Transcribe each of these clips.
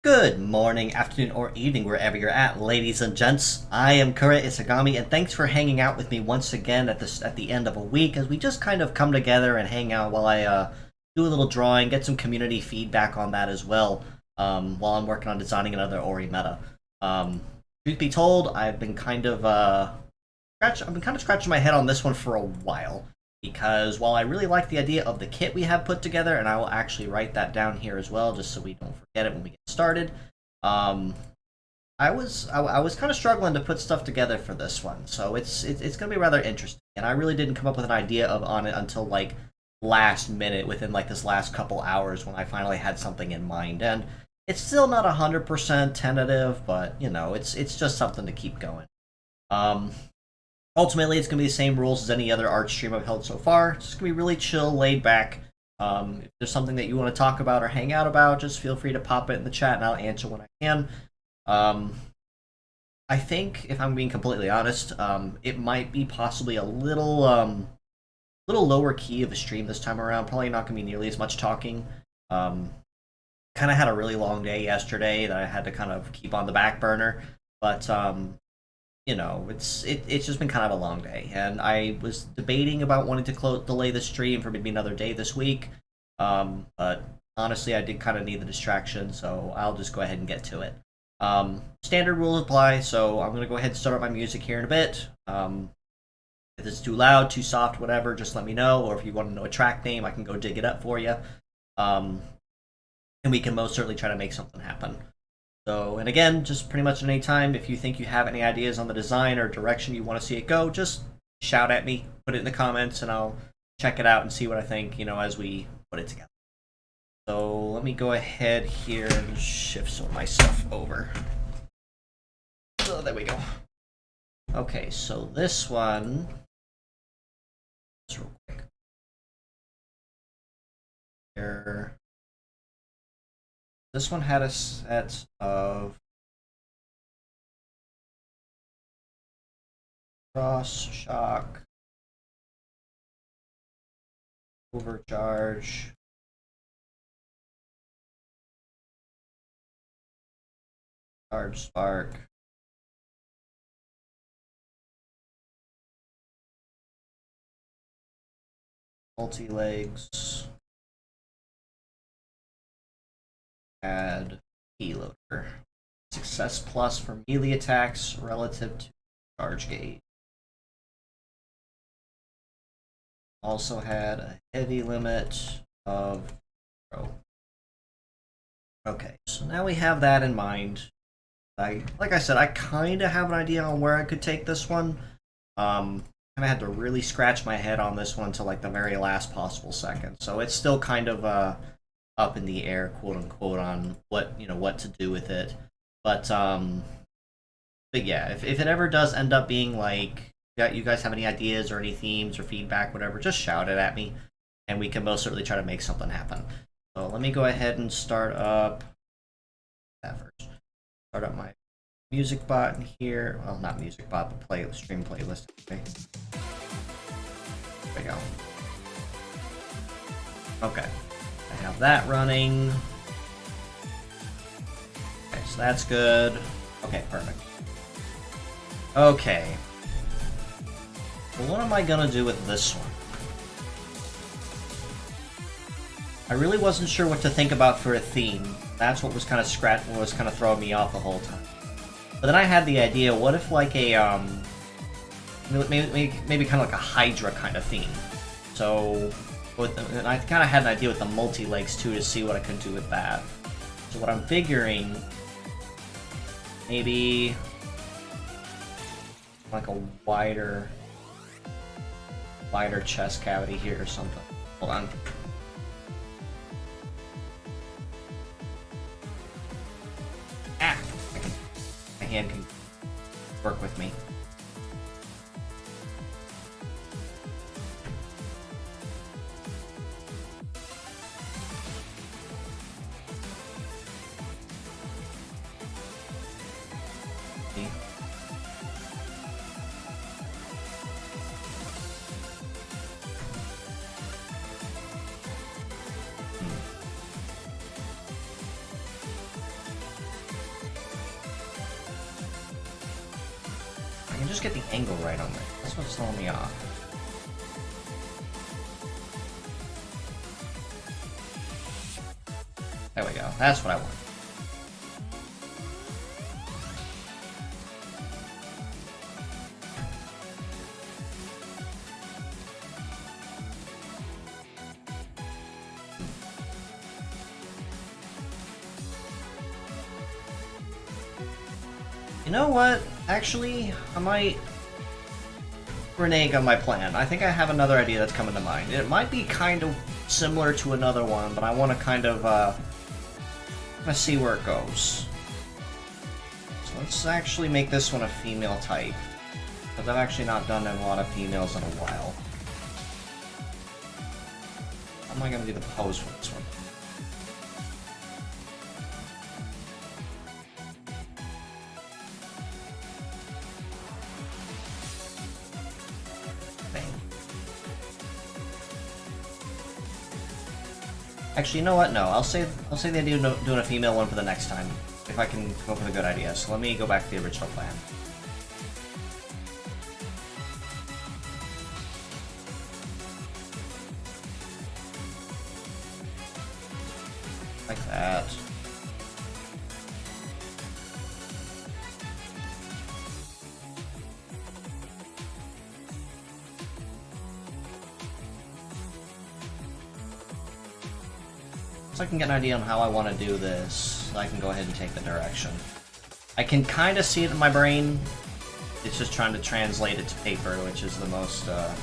Good morning, afternoon, or evening, wherever you're at, ladies and gents. I am Kuura Isagami, and thanks for hanging out with me once again at the end of a week as we just kind of come together and hang out while I do a little drawing, get some community feedback on that as well, while I'm working on designing another Orimeda. Truth be told, I've been kind of scratching my head on this one for a while. Because while I really like the idea of the kit we have put together, and I will actually write that down here as well, just so we don't forget it when we get started, I was kind of struggling to put stuff together for this one, so it's going to be rather interesting. And I really didn't come up with an idea on it until like last minute, within like this last couple hours, when I finally had something in mind. And it's still not 100% tentative, but you know, it's just something to keep going. Ultimately, it's going to be the same rules as any other art stream I've held so far. It's just going to be really chill, laid back. If there's something that you want to talk about or hang out about, just feel free to pop it in the chat and I'll answer when I can. I think, if I'm being completely honest, it might be possibly a little lower key of a stream this time around. Probably not going to be nearly as much talking. Kind of had a really long day yesterday that I had to kind of keep on the back burner. But you know, it's just been kind of a long day, and I was debating about wanting to delay the stream for maybe another day this week, but honestly, I did kind of need the distraction, so I'll just go ahead and get to it. Standard rules apply, so I'm going to go ahead and start up my music here in a bit. If it's too loud, too soft, whatever, just let me know, or if you want to know a track name, I can go dig it up for you, and we can most certainly try to make something happen. So, and again, just pretty much at any time, if you think you have any ideas on the design or direction you want to see it go, just shout at me, put it in the comments, and I'll check it out and see what I think, you know, as we put it together. So let me go ahead here and shift some of my stuff over. Oh, there we go. Okay, so this one, just real quick. Here. This one had a set of cross, shock, overcharge, charge spark, multi-legs, add P-loader. Success plus for melee attacks relative to charge gauge. Also had a heavy limit of 0. Okay, so now we have that in mind. Like I said, I kind of have an idea on where I could take this one. Kind of had to really scratch my head on this one until like the very last possible second. So it's still kind of up in the air, quote unquote, on what to do with it. But yeah, if it ever does end up being like, you guys have any ideas or any themes or feedback, whatever, just shout it at me, and we can most certainly try to make something happen. So let me go ahead and start up that first. Start up my music bot in here. Well, not music bot, but stream playlist. Okay. There we go. Okay. I have that running. Okay, so that's good. Okay, perfect. Okay. Well, what am I gonna do with this one? I really wasn't sure what to think about for a theme. That's what was kind of throwing me off the whole time. But then I had the idea, what if like a maybe kind of like a Hydra kind of theme. So and I kind of had an idea with the multi-legs too, to see what I could do with that. So what I'm figuring, maybe like a wider chest cavity here or something. Hold on. My hand can work with me. I can just get the angle right on there. That's what's throwing me off. There we go. That's what I want. You know what? Actually, I might renege on my plan. I think I have another idea that's coming to mind. It might be kind of similar to another one, but I want to kind of, let's see where it goes. So let's actually make this one a female type, because I've actually not done a lot of females in a while. How am I going to do the pose for this one? Actually, you know what? No, I'll save the idea of doing a female one for the next time, if I can come up with a good idea. So let me go back to the original plan. Like that. So I can get an idea on how I want to do this, so I can go ahead and take the direction. I can kind of see it in my brain. It's just trying to translate it to paper, which is the most, I'm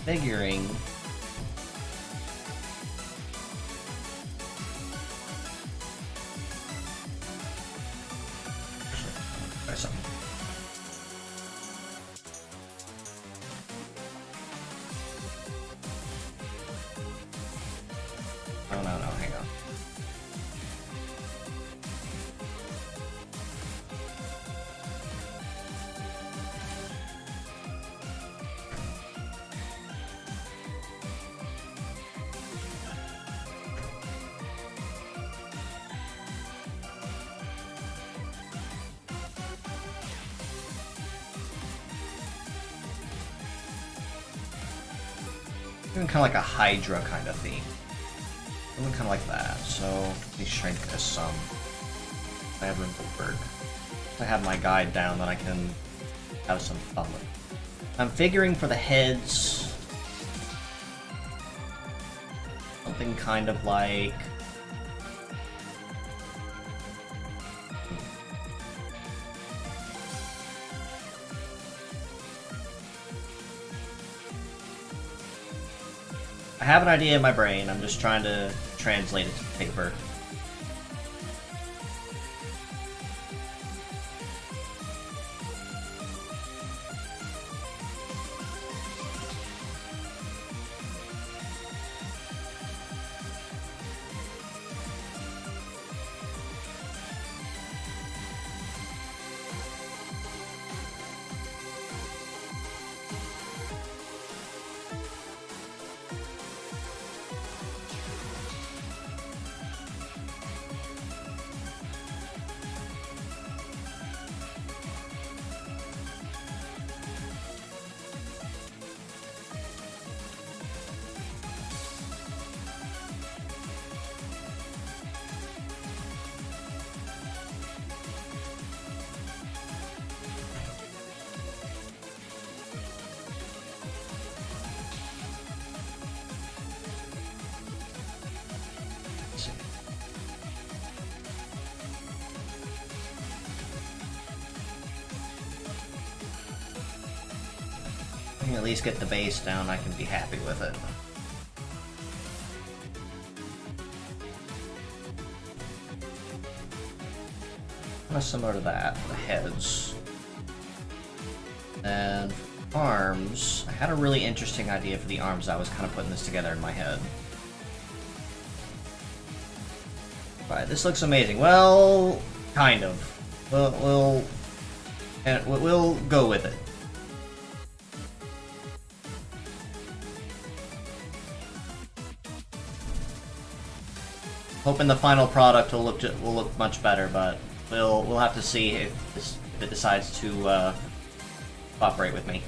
figuring... Try something. Oh, no, hang on. Doing kind of like a Hydra kind of theme. Something kind of like that, so let me shrink this some. I have room for Berg. I have my guide down that I can have some fun with. I'm figuring for the heads, something kind of like... I have an idea in my brain, I'm just trying to translate it to paper. I can at least get the base down, I can be happy with it. Kind of similar to that, for the heads. And arms, I had a really interesting idea for the arms. I was kind of putting this together in my head. Right, this looks amazing. Well, kind of. We'll go with it. Hoping the final product will look much better, but we'll have to see if it decides to cooperate with me.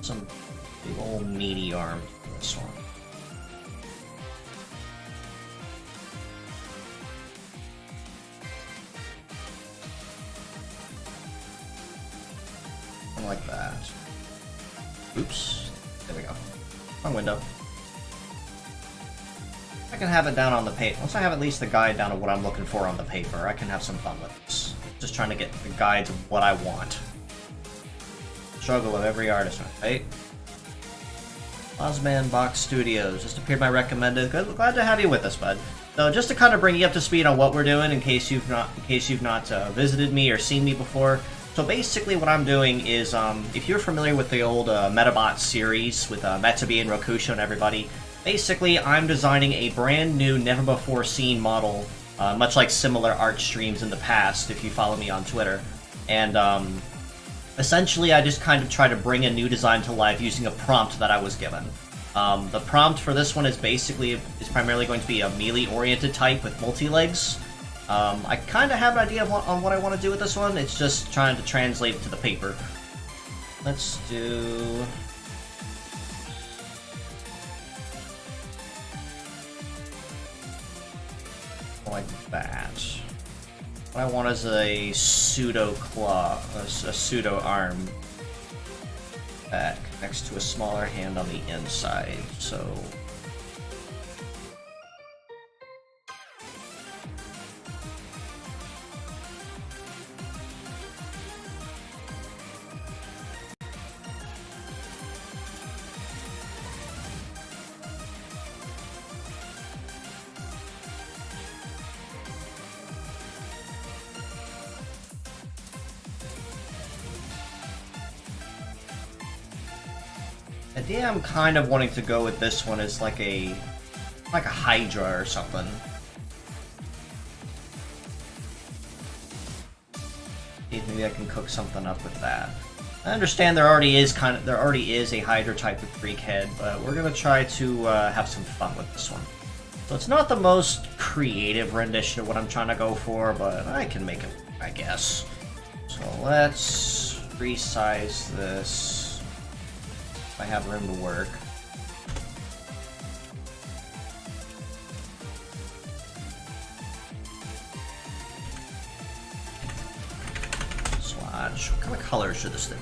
Some big old meaty arms for this one. Something like that. Oops. There we go. Wrong window. I can have it down on the paper. Once I have at least the guide down of what I'm looking for on the paper, I can have some fun with this. Just trying to get the guides of what I want. Struggle of every artist, right? Ozman Box Studios just appeared my recommended. Glad to have you with us, bud. So just to kind of bring you up to speed on what we're doing, in case you've not visited me or seen me before. So basically, what I'm doing is, if you're familiar with the old Metabot series with Metabi and Rokusho and everybody, basically I'm designing a brand new, never before seen model, much like similar art streams in the past. If you follow me on Twitter, and essentially, I just kind of try to bring a new design to life using a prompt that I was given. The prompt for this one is primarily going to be a melee-oriented type with multi-legs. I kind of have an idea on what I want to do with this one. It's just trying to translate it to the paper. Let's do... like that. What I want is a pseudo claw, a pseudo arm that connects to a smaller hand on the inside, so... The idea I'm kind of wanting to go with this one is like a Hydra or something. Maybe I can cook something up with that. I understand there already is a Hydra type of freak head, but we're gonna try to have some fun with this one. So it's not the most creative rendition of what I'm trying to go for, but I can make it, I guess. So let's resize this. I have room to work. Swatch. What kind of color should this thing?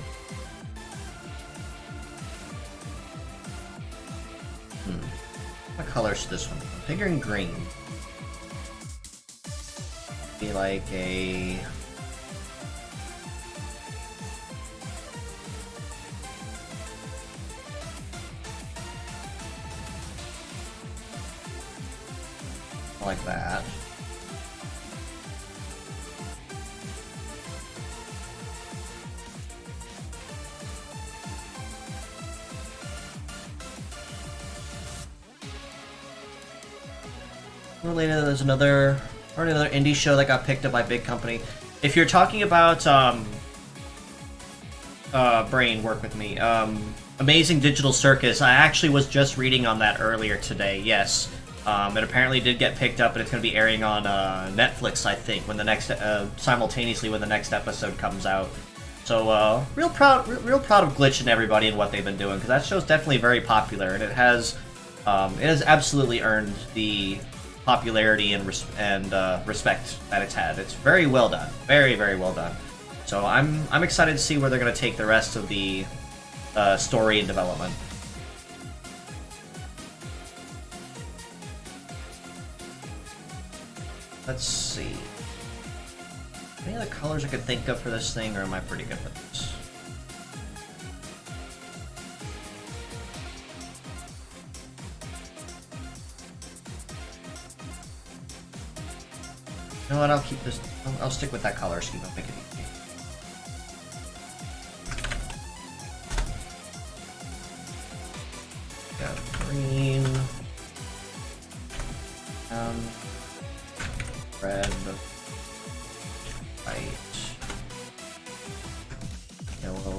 What color should this one be? I'm figuring green. Be like a... like that. Related, there's another indie show that got picked up by big company. If you're talking about Brain, work with me. Amazing Digital Circus. I actually was just reading on that earlier today. Yes. It apparently did get picked up, and it's going to be airing on Netflix, I think, when the next simultaneously when the next episode comes out. So real proud of Glitch and everybody and what they've been doing, because that show's definitely very popular, and it has absolutely earned the popularity and respect that it's had. It's very well done, very well done. So I'm excited to see where they're going to take the rest of the story and development. Let's see. Any other colors I could think of for this thing, or am I pretty good with this? You know what? I'll keep this. I'll stick with that color scheme. I'll make it easy. Got green, red, white, yellow,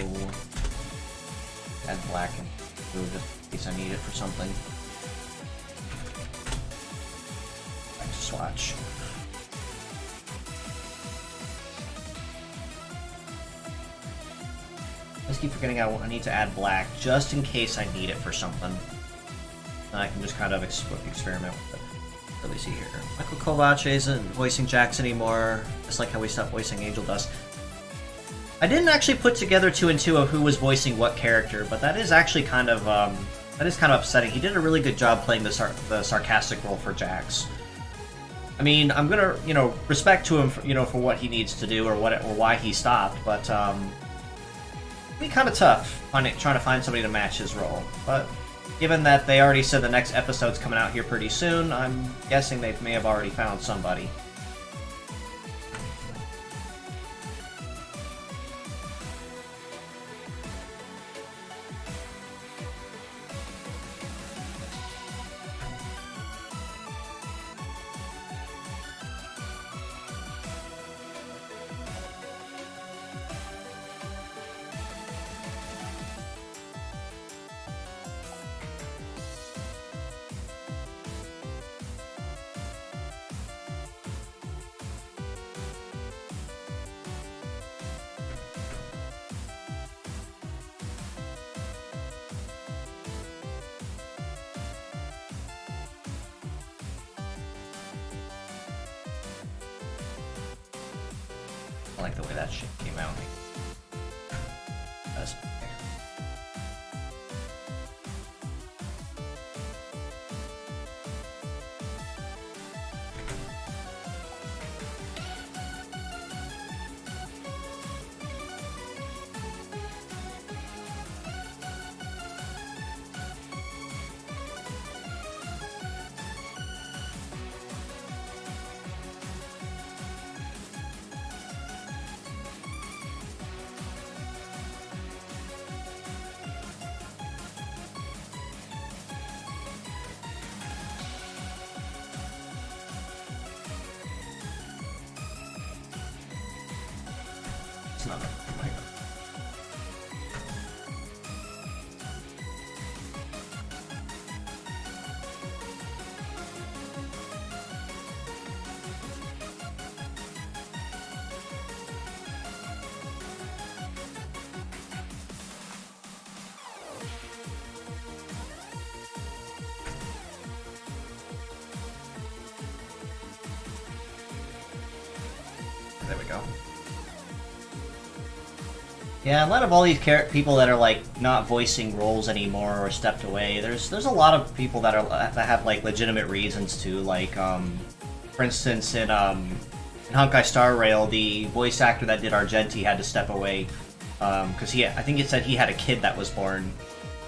add black and blue just in case I need it for something. Back to swatch. I just keep forgetting I need to add black just in case I need it for something. Then I can just kind of experiment with it. Let me see here. Michael Kovac isn't voicing Jax anymore, just like how we stopped voicing Angel Dust. I didn't actually put together 2 and 2 of who was voicing what character, but that is actually kind of upsetting. He did a really good job playing the sarcastic role for Jax. I mean, I'm gonna respect to him for what he needs to do or why he stopped, but it'd be kind of tough trying to find somebody to match his role. But given that they already said the next episode's coming out here pretty soon, I'm guessing they may have already found somebody. I like the way that shit came out. That's not a There we go. Yeah, a lot of all these people that are like not voicing roles anymore or stepped away. There's a lot of people that have like legitimate reasons to, like for instance in Honkai Star Rail, the voice actor that did Argenti had to step away because I think it said he had a kid that was born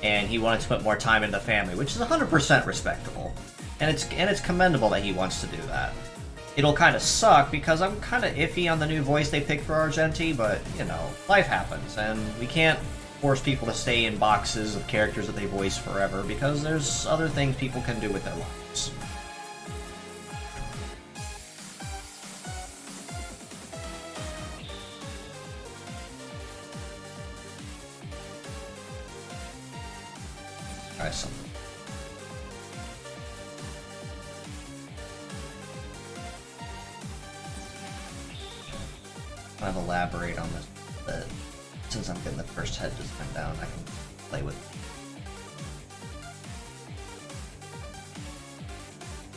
and he wanted to put more time into the family, which is 100% respectable, and it's commendable that he wants to do that. It'll kind of suck because I'm kind of iffy on the new voice they picked for Argenti, but, life happens, and we can't force people to stay in boxes of characters that they voice forever because there's other things people can do with their lives. Try something. Kind of elaborate on this, but since I'm getting the first head just come down, I can play with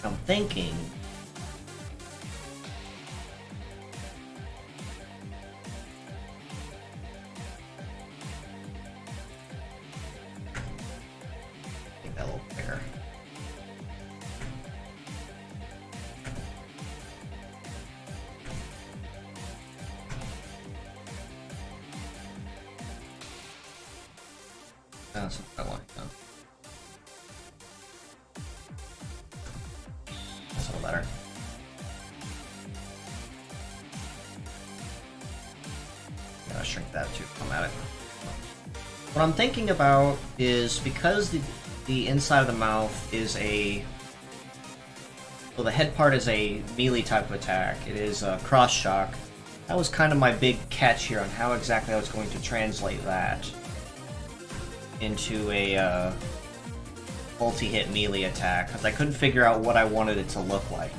it. I'm thinking that little bigger. That's what I like, though. That's a little better. What I'm thinking about is because the inside of the mouth is a... Well, the head part is a melee type of attack. It is a cross shock. That was kind of my big catch here on how exactly I was going to translate that into a multi-hit melee attack, because I couldn't figure out what I wanted it to look like.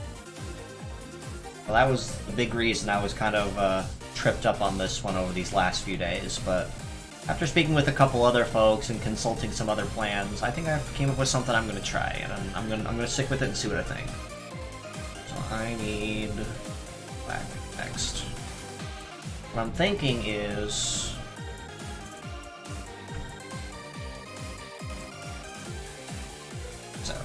Well, that was the big reason I was kind of tripped up on this one over these last few days, but after speaking with a couple other folks and consulting some other plans, I think I came up with something I'm going to try, and I'm gonna stick with it and see what I think. So I need black next. What I'm thinking is... so...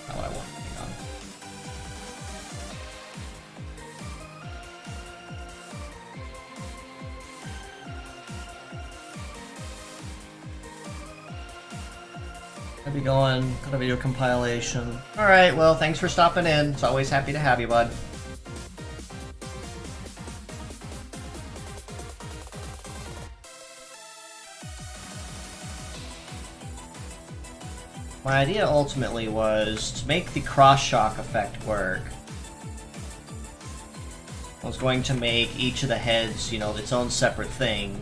not what I want. Hang on. Gonna be going, gonna video compilation. Alright, well, thanks for stopping in. It's always happy to have you, bud. My idea ultimately was to make the cross-shock effect work. I was going to make each of the heads, you know, its own separate thing,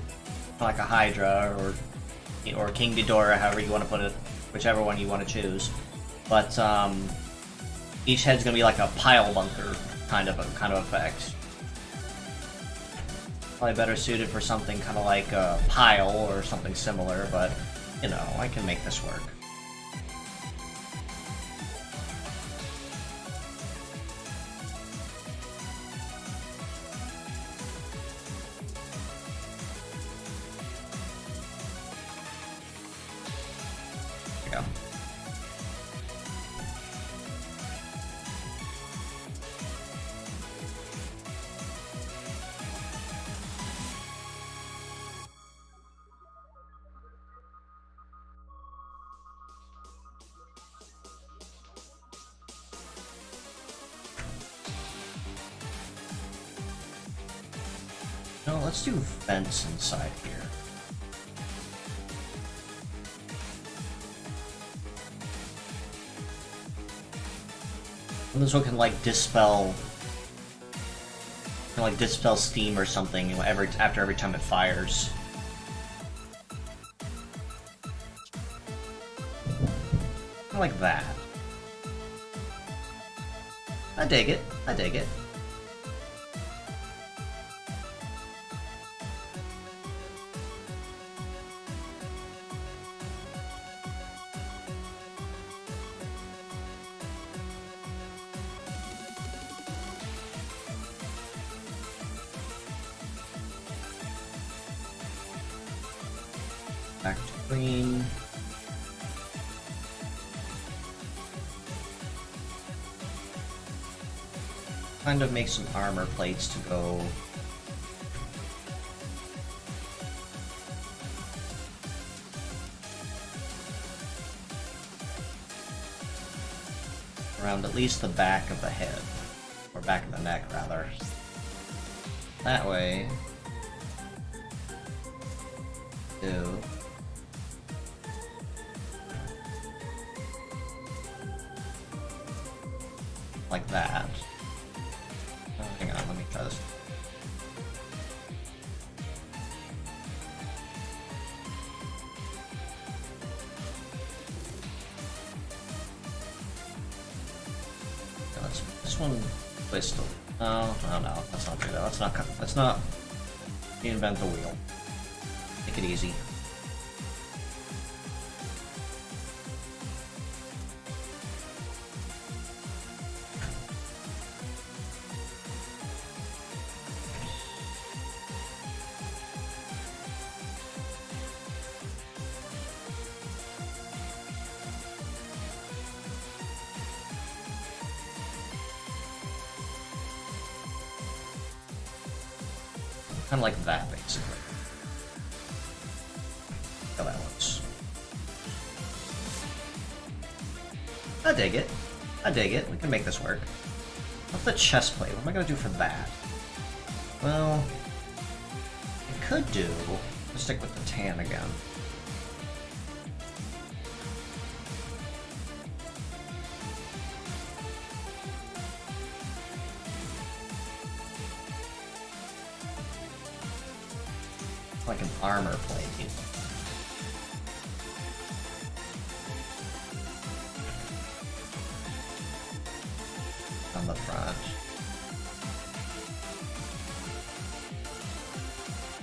like a Hydra or King Ghidorah, however you want to put it, whichever one you want to choose. But each head's gonna be like a pile bunker kind of effect. Probably better suited for something kind of like a pile or something similar, but you know, I can make this work. There we go. No, let's do vents inside here. And this one can like dispel steam or something, you know, after every time it fires. Kinda like that. I dig it. I dig it. Back to green. Kind of make some armor plates to go. Around at least the back of the head. Or back of the neck, rather. That way. Do. Like that. Oh, hang on, let me try this. Okay, let's this one twist. Oh no, let's not do that. Let's not reinvent the wheel. Make it easy. Kind of like that, basically. How that looks. I dig it. I dig it. We can make this work. What's the chest plate? What am I gonna do for that? Well, I could do... Let's stick with the tan again. Like an armor plate. On the front.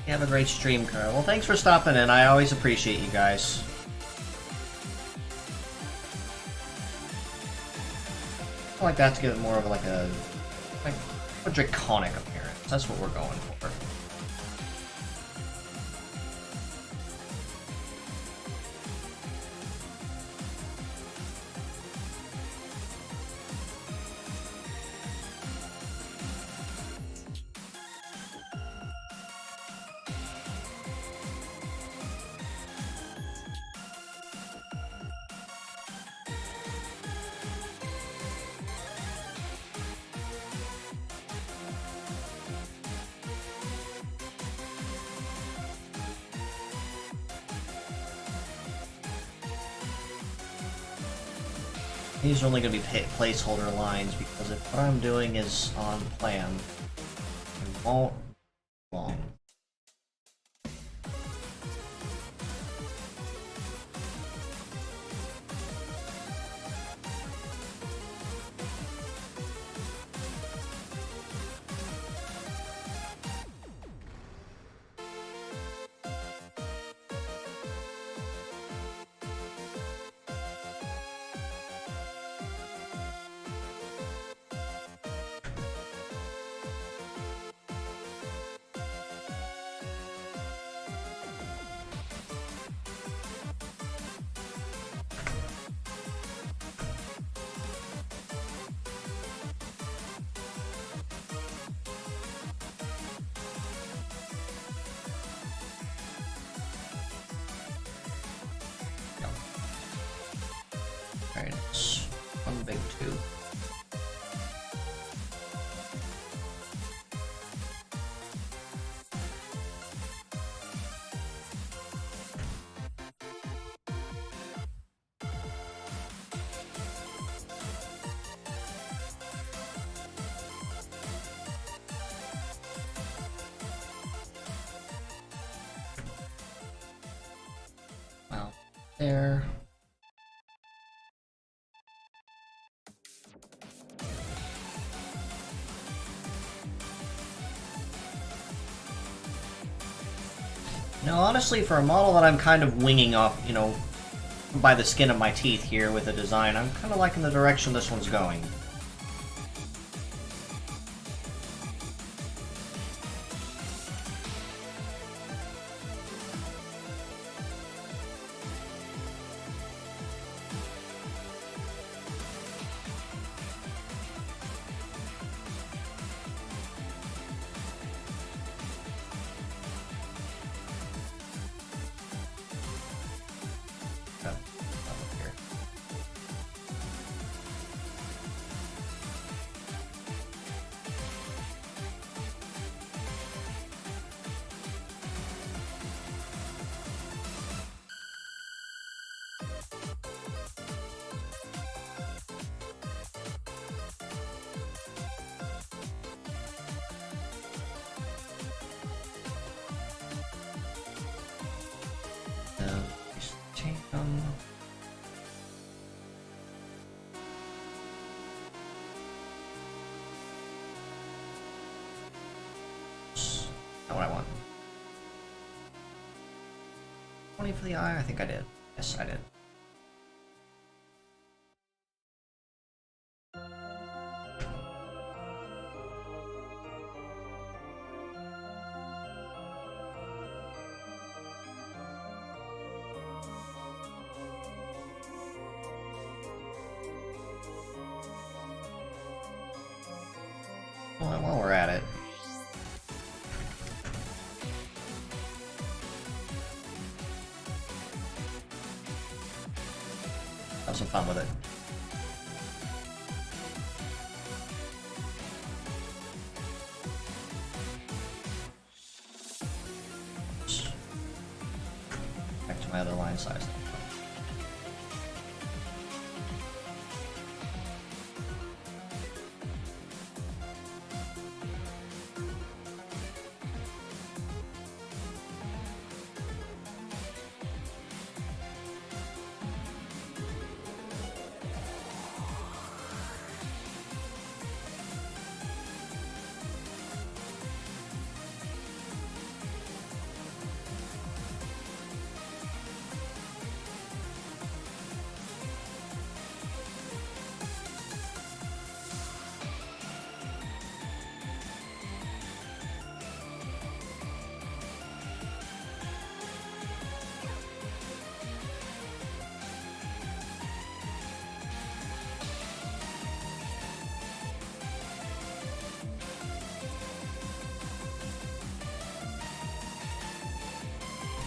You have a great stream, Kuura. Well, thanks for stopping in. I always appreciate you guys. I like that to give it more of like a draconic appearance. That's what we're going for. These are only going to be placeholder lines because if what I'm doing is on plan, it won't be long. Alright, it's one big tube. Well, there. No, honestly, for a model that I'm kind of winging off, you know, by the skin of my teeth here with the design, I'm kind of liking the direction this one's going. Not what I want. 20 for the eye? I think I did. Yes, I did. Well, while we're at it, some fun with it. Back to my other line size.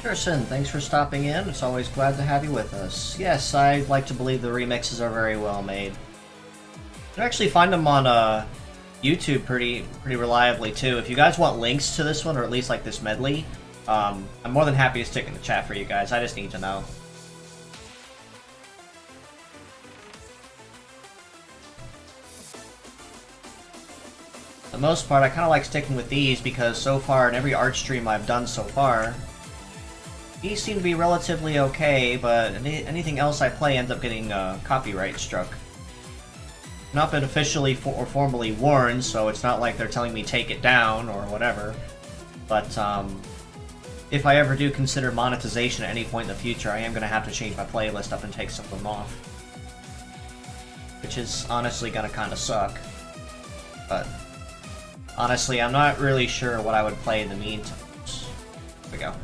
Pearson, thanks for stopping in. It's always glad to have you with us. Yes, I'd like to believe the remixes are very well made. You can actually find them on YouTube pretty reliably too. If you guys want links to this one, or at least like this medley, I'm more than happy to stick in the chat for you guys. I just need to know. For the most part, I kind of like sticking with these because so far in every art stream I've done so far, these seem to be relatively okay, but anything else I play ends up getting copyright struck. Not been officially or formally warned, so it's not like they're telling me take it down or whatever. But if I ever do consider monetization at any point in the future, I am going to have to change my playlist up and take some of them off. Which is honestly going to kind of suck. But honestly, I'm not really sure what I would play in the meantime. There we go.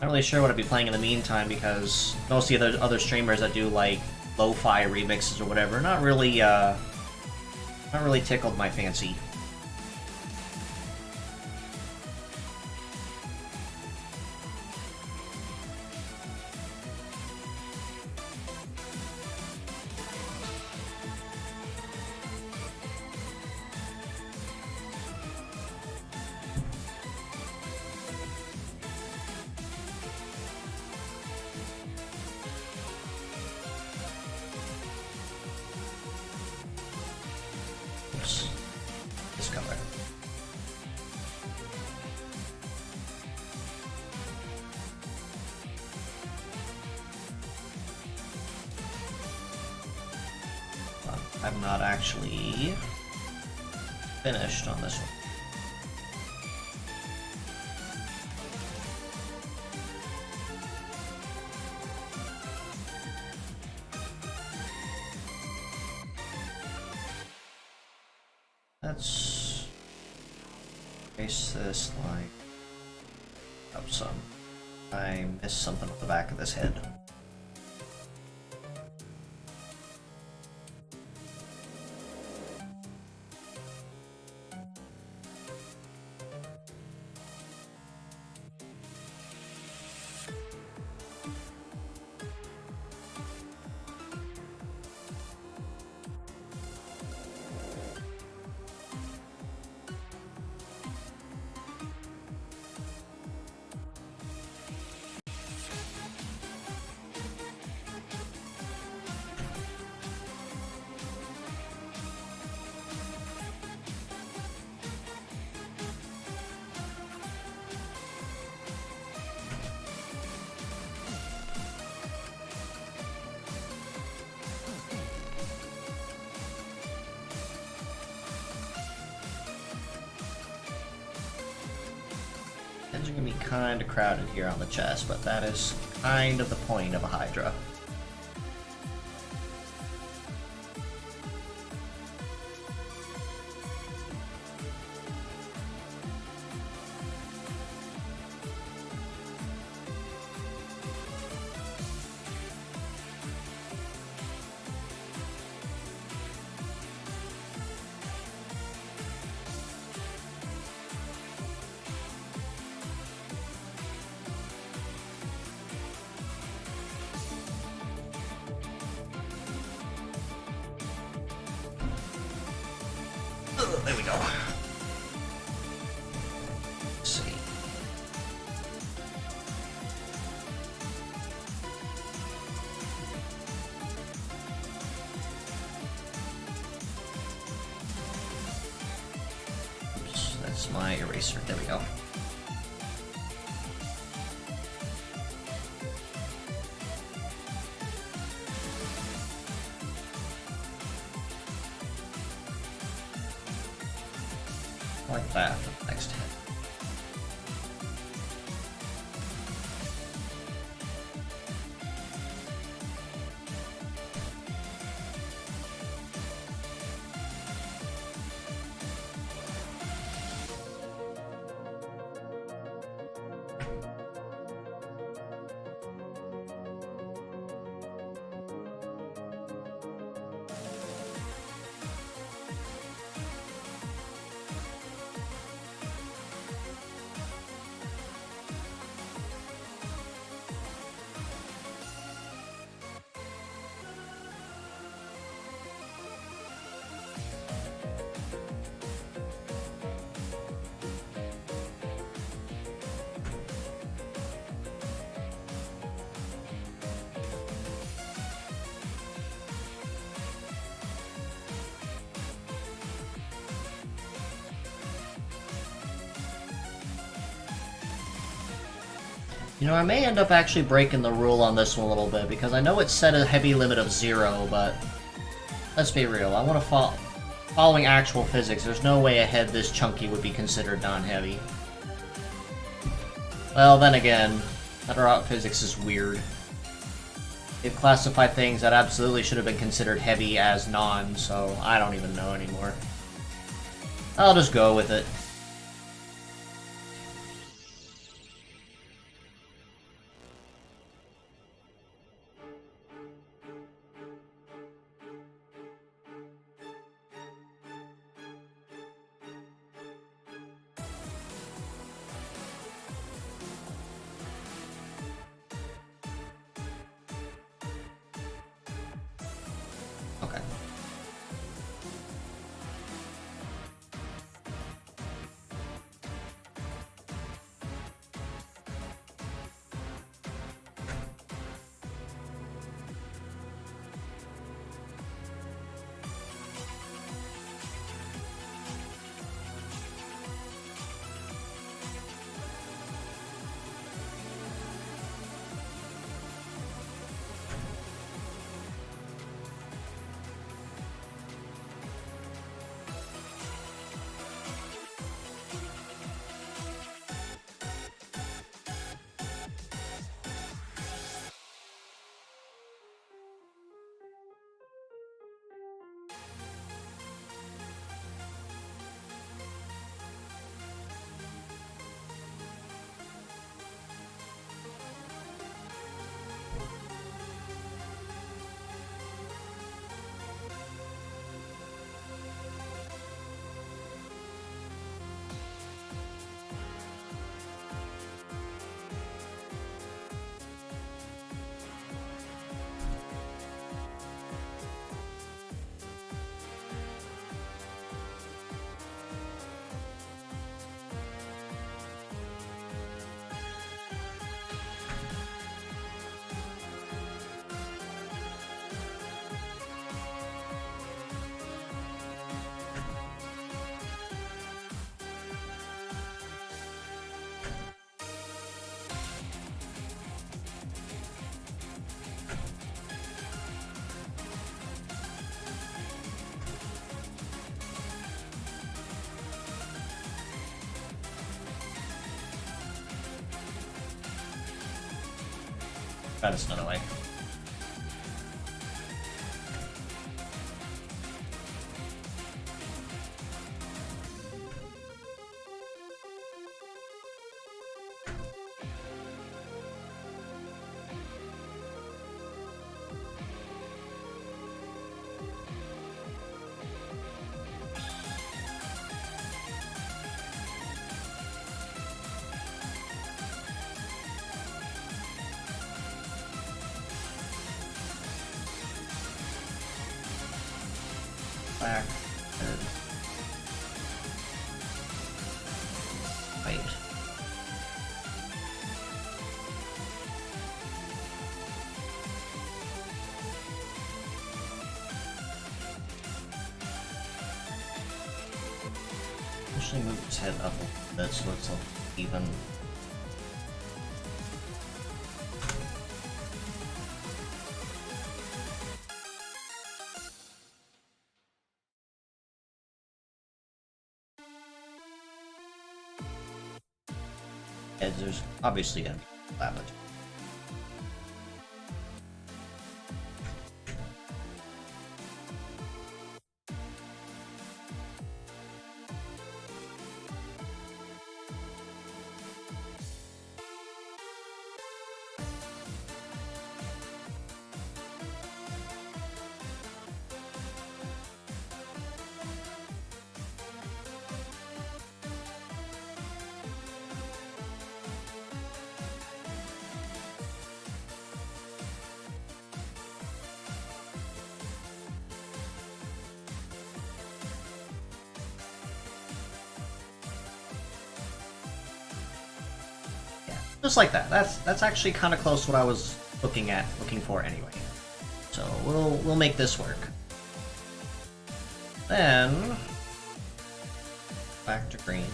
Not really sure what I'd be playing in the meantime because most of the other streamers that do like lo-fi remixes or whatever not really tickled my fancy. I'm not actually finished on this one. Let's trace this like up some. I missed something on the back of this head. Heads are going to be kind of crowded here on the chest, but that is kind of the point of a Hydra. there we go. Let's see. Oops, that's my eraser. There we go. Like that for the next hit. You know, I may end up actually breaking the rule on this one a little bit, because I know it set a heavy limit of 0, but let's be real, I want to following actual physics, there's no way a head this chunky would be considered non-heavy. Well, then again, Federal physics is weird. They've classified things that absolutely should have been considered heavy as non, so I don't even know anymore. I'll just go with it. Okay. That is another way. Back. And actually move his head up a little bit so it's even. Heads, there's obviously gonna be damage. Just like that. That's actually kind of close to what I was looking for anyway. So we'll make this work. Then back to green.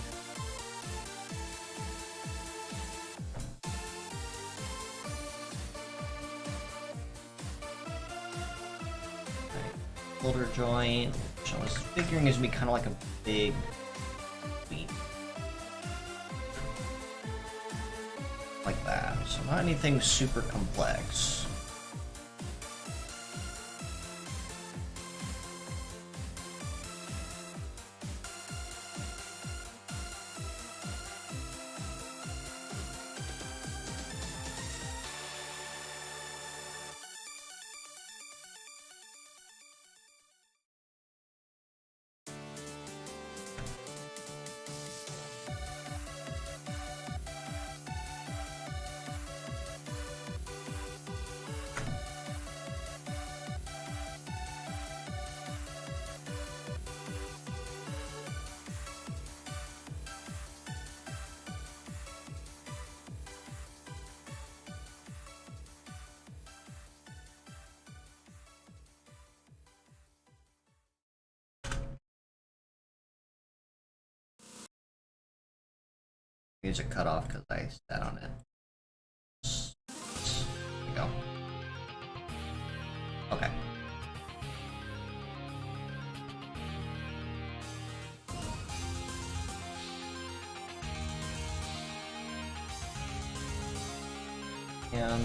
Shoulder joint, which I was figuring is gonna be kind of like a big weep. Like that. So not anything super complex. Use a cutoff because I sat on it. There we go. Okay. And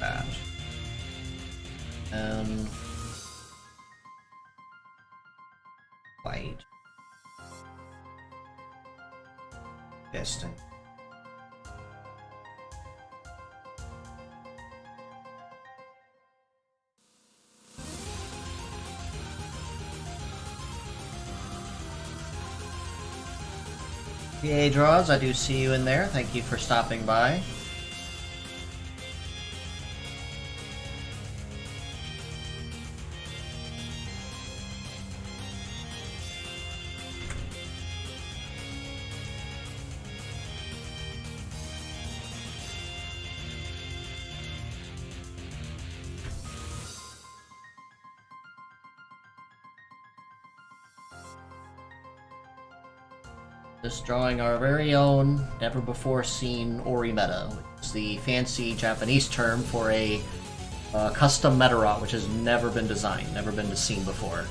that. White. Distant. PA Draws, I do see you in there. Thank you for stopping by. Just drawing our very own, never before seen Orimeda, which is the fancy Japanese term for a custom Medarot which has never been designed, never been seen before.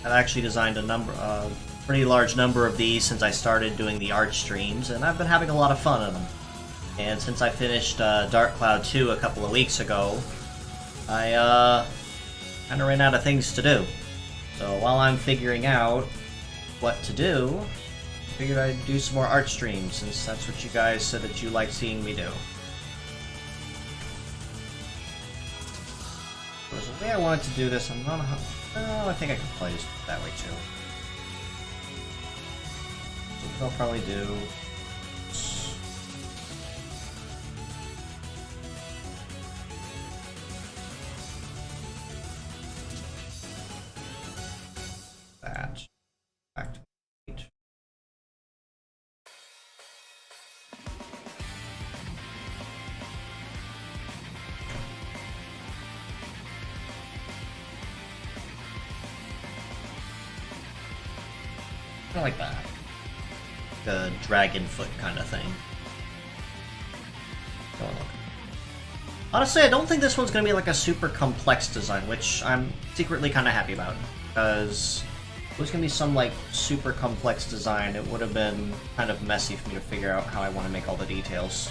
I've actually designed a pretty large number of these since I started doing the art streams, and I've been having a lot of fun in them. And since I finished Dark Cloud 2 a couple of weeks ago, I kind of ran out of things to do. So while I'm figuring out what to do, I figured I'd do some more art streams, since that's what you guys said that you like seeing me do. There's a way I wanted to do this. I'm not. Oh, I think I could play this that way too. So what I'll probably do. That. Back to the page. Kind of like that. The dragon foot kind of thing. Don't look. Honestly, I don't think this one's going to be like a super complex design, which I'm secretly kind of happy about. Because if it was going to be some like super complex design, it would have been kind of messy for me to figure out how I want to make all the details.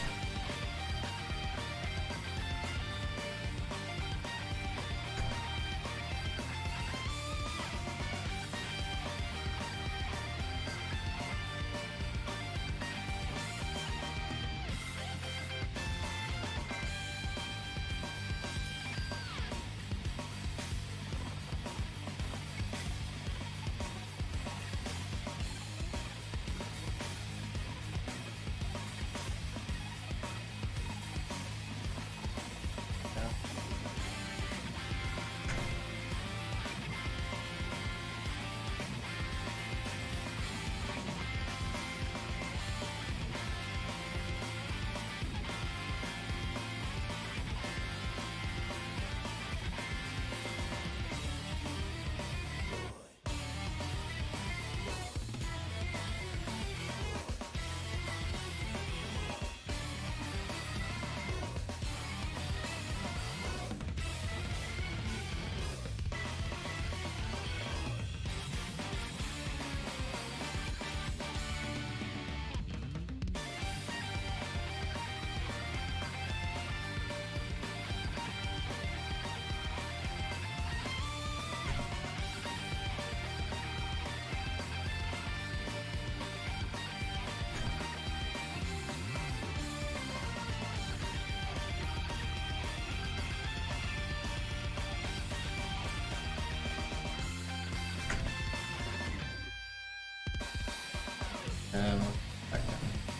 Back down.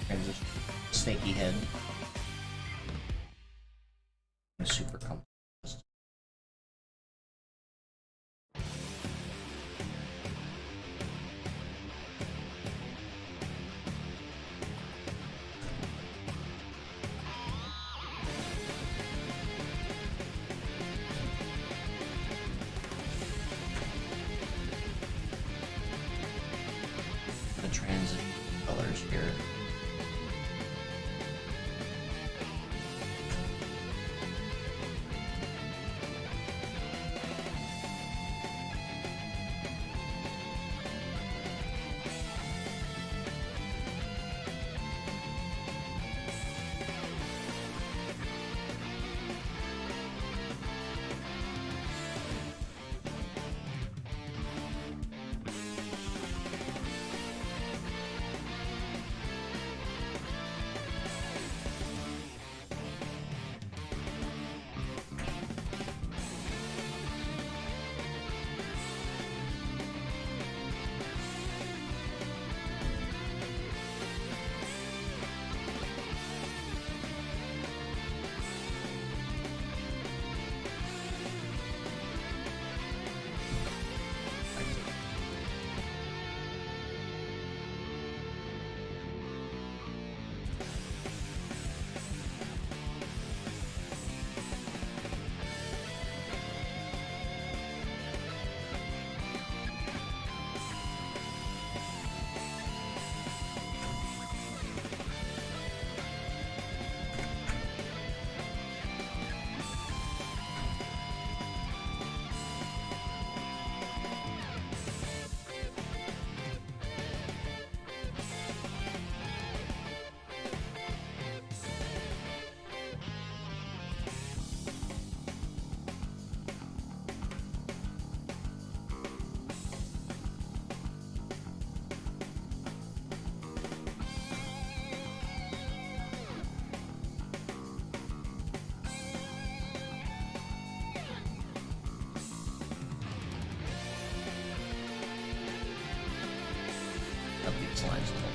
Transition. Snaky head. Super complex. The transition colors here. This line's a little.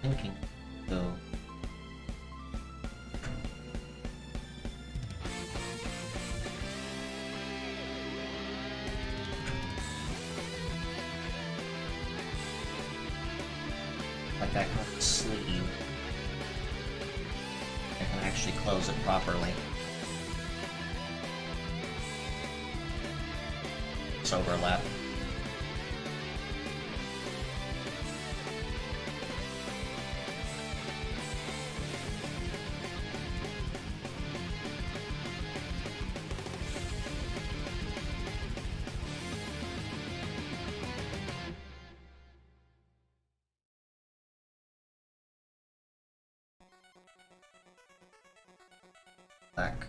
Thinking so. Like that kind of sleeve. I can actually close it properly. It's overlap. Back.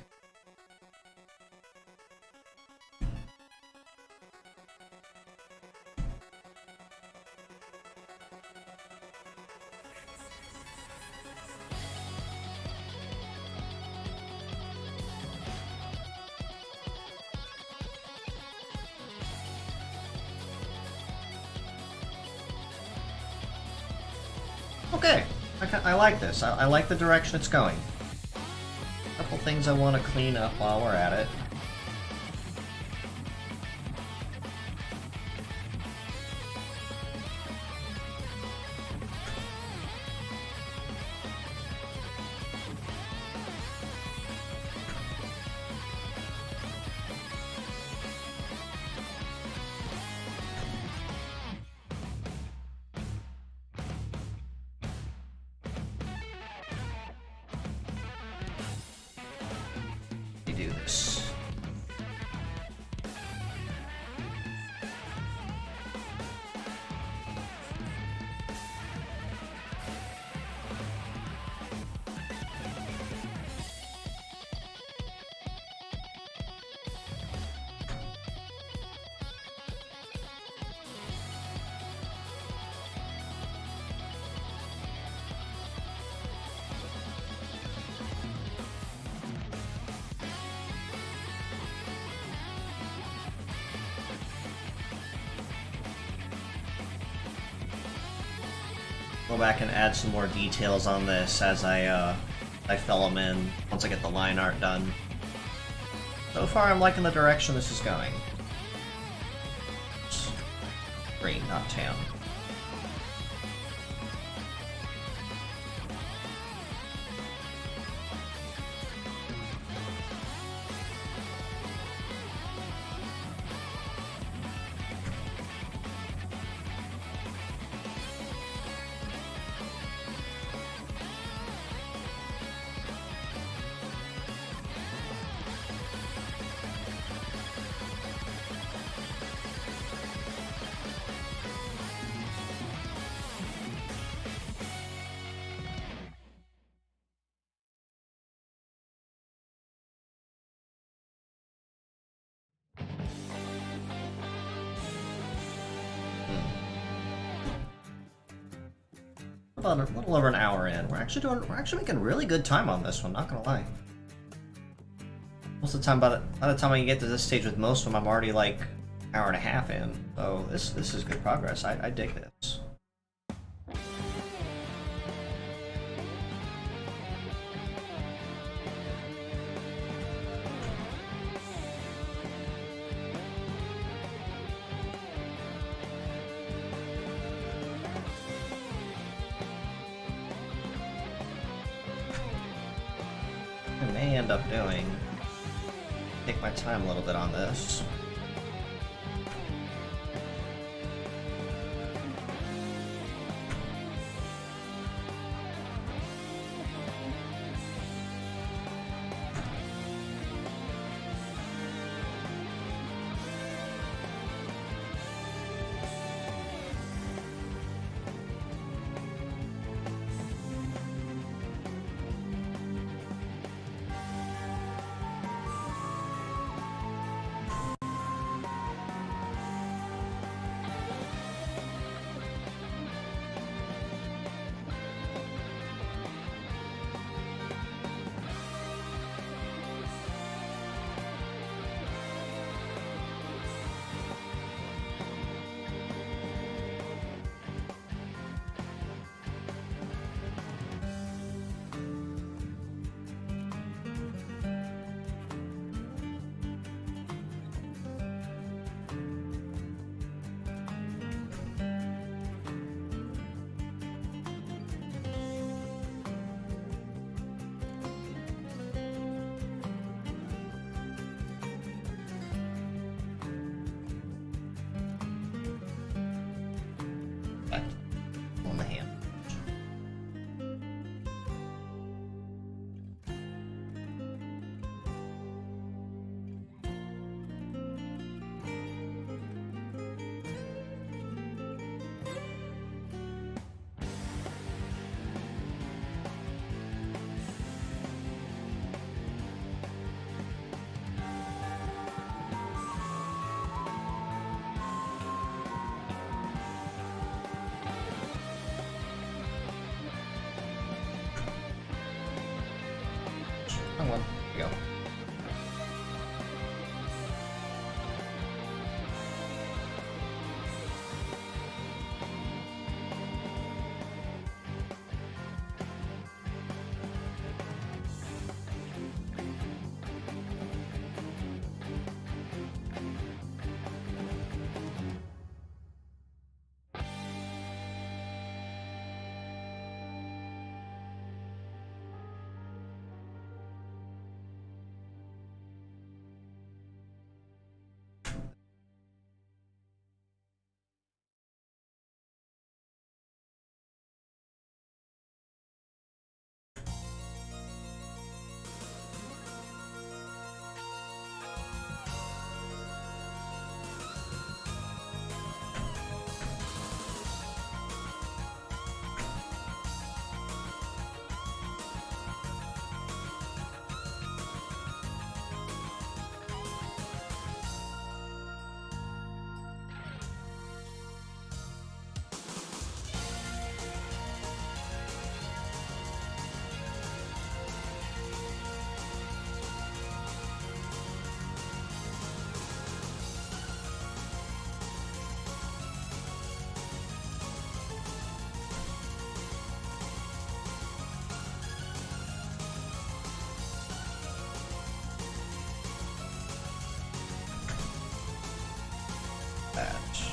Okay, I like this. I like the direction it's going. Couple things I want to clean up while we're at it. Do this. Go back and add some more details on this as I fill them in once I get the line art done. So far, I'm liking the direction this is going. Green, not tan. About a little over an hour in. We're actually making really good time on this one, not gonna lie. Most of the time, by the time I get to this stage with most of them, I'm already like an hour and a half in. So this is good progress. I dig this. I may end up doing, take my time a little bit on this. On the hand. Come on, here we go. Batch.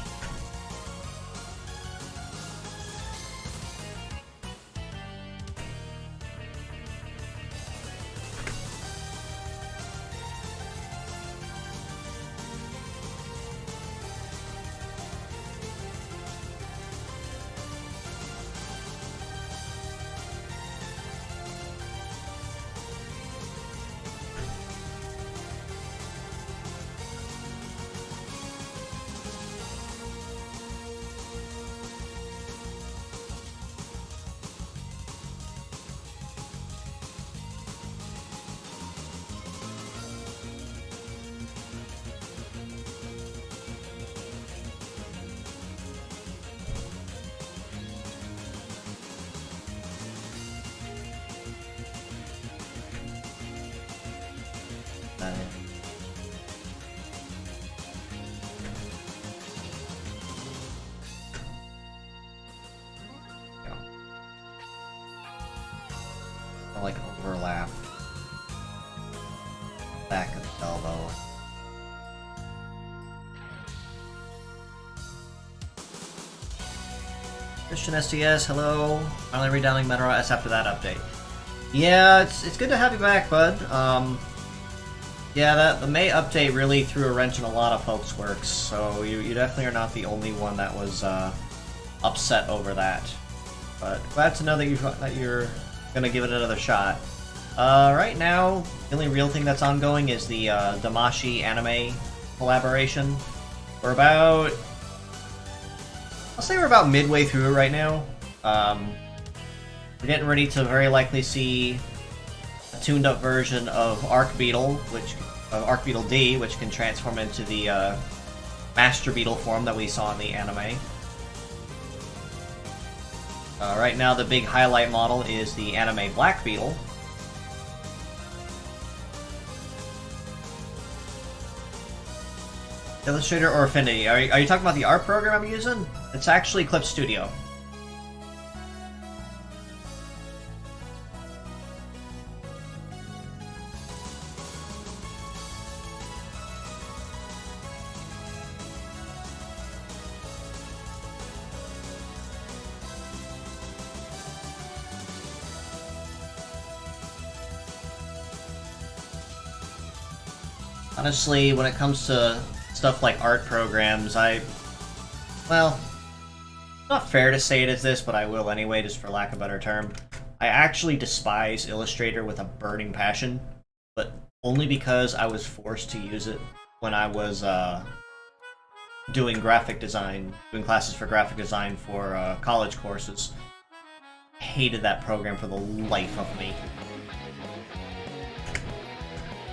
Like overlap back of the elbow. Christian STS, hello. Finally redownloading Metal S after that update. Yeah, it's good to have you back, bud. Yeah, the May update really threw a wrench in a lot of folks' works, so you definitely are not the only one that was upset over that. But glad to know that you're gonna give it another shot. Right now, the only real thing that's ongoing is the Damashi anime collaboration. I'll say we're about midway through it right now. We're getting ready to very likely see a tuned-up version of Arc Beetle, Arc Beetle D, which can transform into the Master Beetle form that we saw in the anime. Right now, the big highlight model is the anime Black Beetle. Illustrator or Affinity? Are you talking about the art program I'm using? It's actually Clip Studio. Honestly, when it comes to stuff like art programs, well, not fair to say it as this, but I will anyway, just for lack of a better term. I actually despise Illustrator with a burning passion, but only because I was forced to use it when I was doing doing classes for graphic design for college courses. I hated that program for the life of me.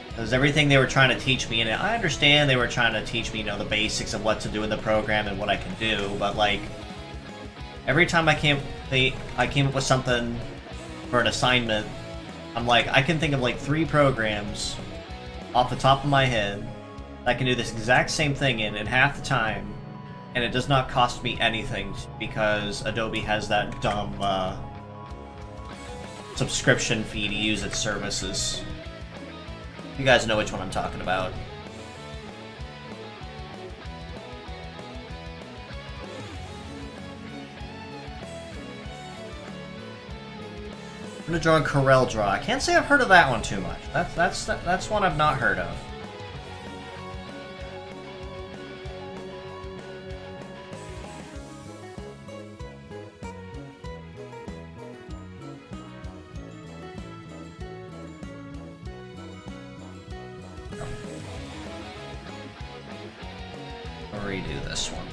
Because everything they were trying to teach me, and I understand they were trying to teach me, the basics of what to do in the program and what I can do, but like, every time I came up with something for an assignment, I'm like, I can think of like 3 programs off the top of my head that can do this exact same thing in half the time, and it does not cost me anything because Adobe has that dumb subscription fee to use its services. You guys know which one I'm talking about. I'm gonna draw a Corel Draw. I can't say I've heard of that one too much. That's one I've not heard of. Redo this one.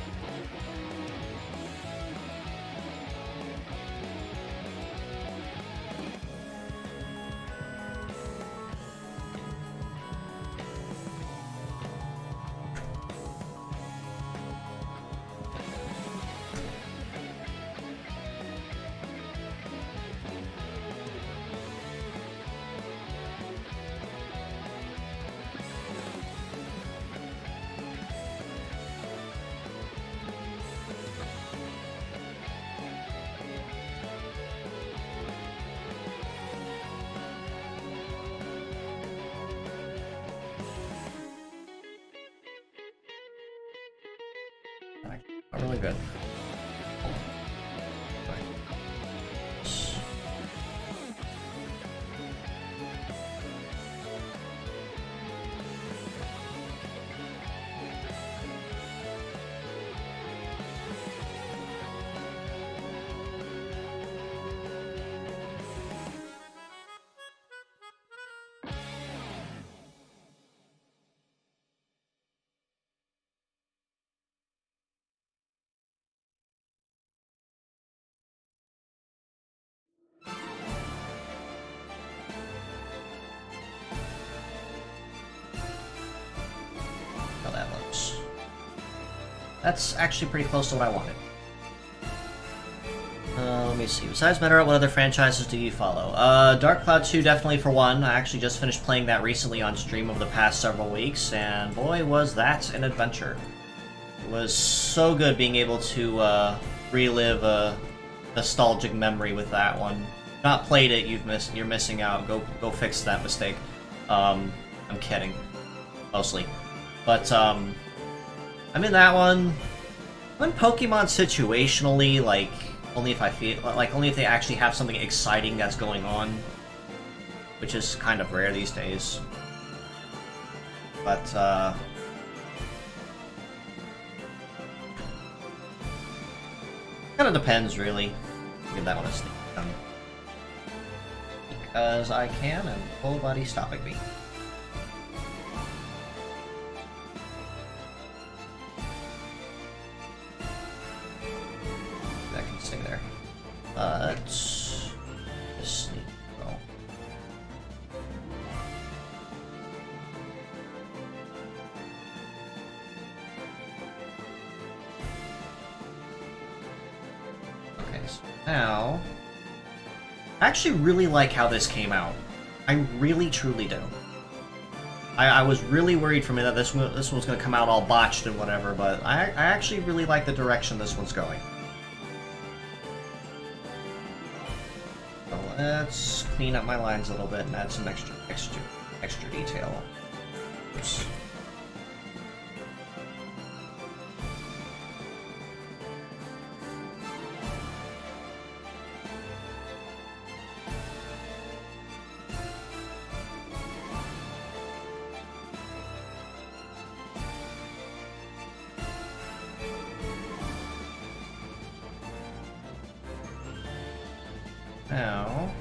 Really good. How that looks. That's actually pretty close to what I wanted. Let me see. Besides Meta, what other franchises do you follow? Dark Cloud 2 definitely for one. I actually just finished playing that recently on stream over the past several weeks, and boy was that an adventure. It was so good being able to relive a nostalgic memory with that one. If not played it, you're missing out. Go fix that mistake. I'm kidding, mostly. But I'm in that one. I'm in Pokemon situationally, like only if I feel only if they actually have something exciting that's going on. which is kind of rare these days. But, kind of depends, really. Give that one a sneak done. Because I can, and nobody's stopping me. That can stay there. But just sneak. Oh. Okay, so now I actually really like how this came out. I really, truly do. I was really worried for me that this one was going to come out all botched and whatever, but I actually really like the direction this one's going. So let's clean up my lines a little bit and add some extra detail. Oops. Now,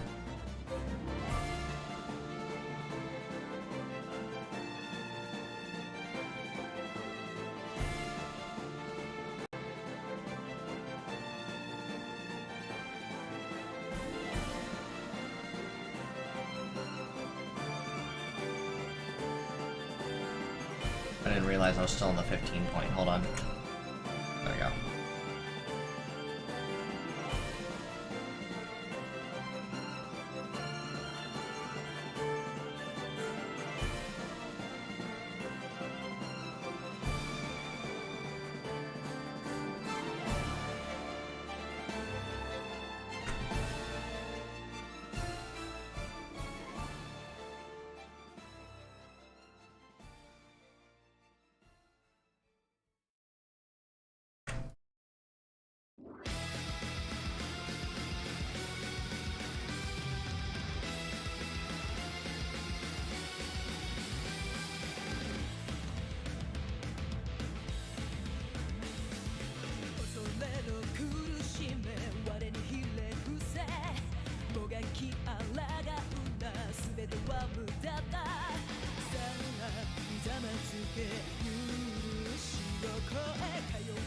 I didn't realize I was still on the 15 point. Hold on. There we go.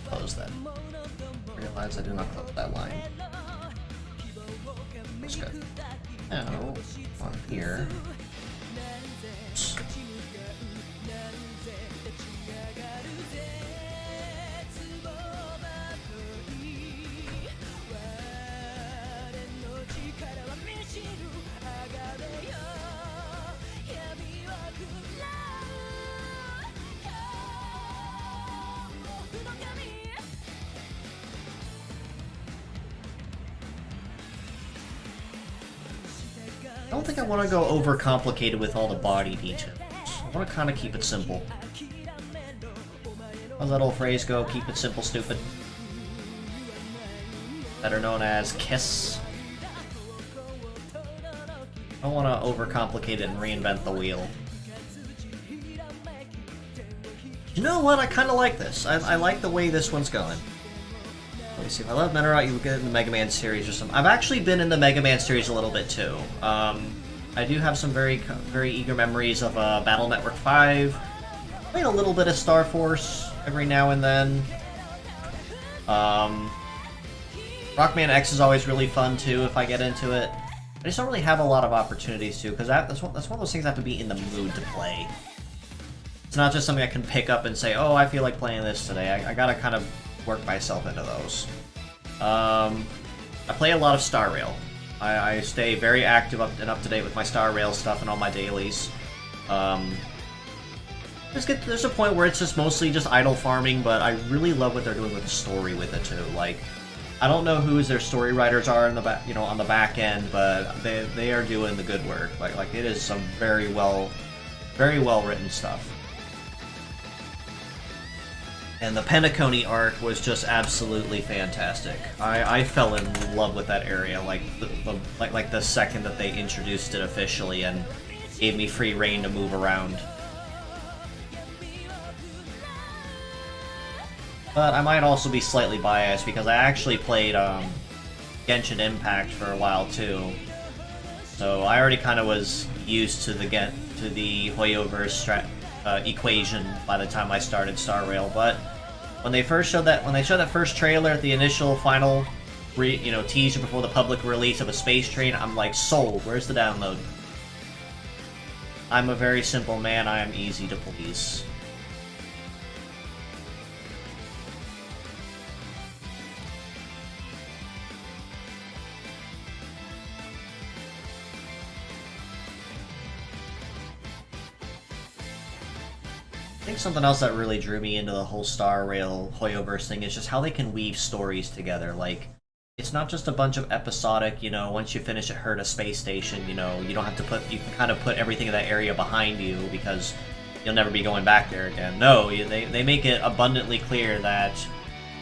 Close that. Realize I do not close that line. That's good. Now, on here. Oops. I don't think I want to go overcomplicated with all the body details. I want to kind of keep it simple. How's that old phrase go? Keep it simple, stupid. Better known as KISS. I don't want to overcomplicate it and reinvent the wheel. You know what? I kind of like this. I like the way this one's going. Let me see, if I love Meteorite, you look at it in the Mega Man series or something. I've actually been in the Mega Man series a little bit too. I do have some very eager memories of Battle Network 5. Played a little bit of Star Force every now and then. Rockman X is always really fun too if I get into it. I just don't really have a lot of opportunities to, because that's one of those things I have to be in the mood to play. It's not just something I can pick up and say, oh, I feel like playing this today. I gotta kind of work myself into those. I play a lot of Star Rail. I stay very active and up to date with my Star Rail stuff and all my dailies. There's a point where it's just mostly just idle farming, but I really love what they're doing with the story with it too. Like, I don't know who their story writers are in the back, on the back end, but they are doing the good work. Like it is some very well written stuff. And the Penacony arc was just absolutely fantastic. I fell in love with that area like the second that they introduced it officially and gave me free reign to move around. But I might also be slightly biased because I actually played Genshin Impact for a while too. So I already kind of was used to the Hoyoverse equation by the time I started Star Rail. But when they showed that first trailer at the initial final, teaser before the public release of a space train, I'm like, sold. Where's the download? I'm a very simple man. I am easy to please. I think something else that really drew me into the whole Star Rail Hoyoverse thing is just how they can weave stories together. Like, it's not just a bunch of episodic, once you finish at Herta Space Station, you don't have to you can kind of put everything in that area behind you because you'll never be going back there again. No, they make it abundantly clear that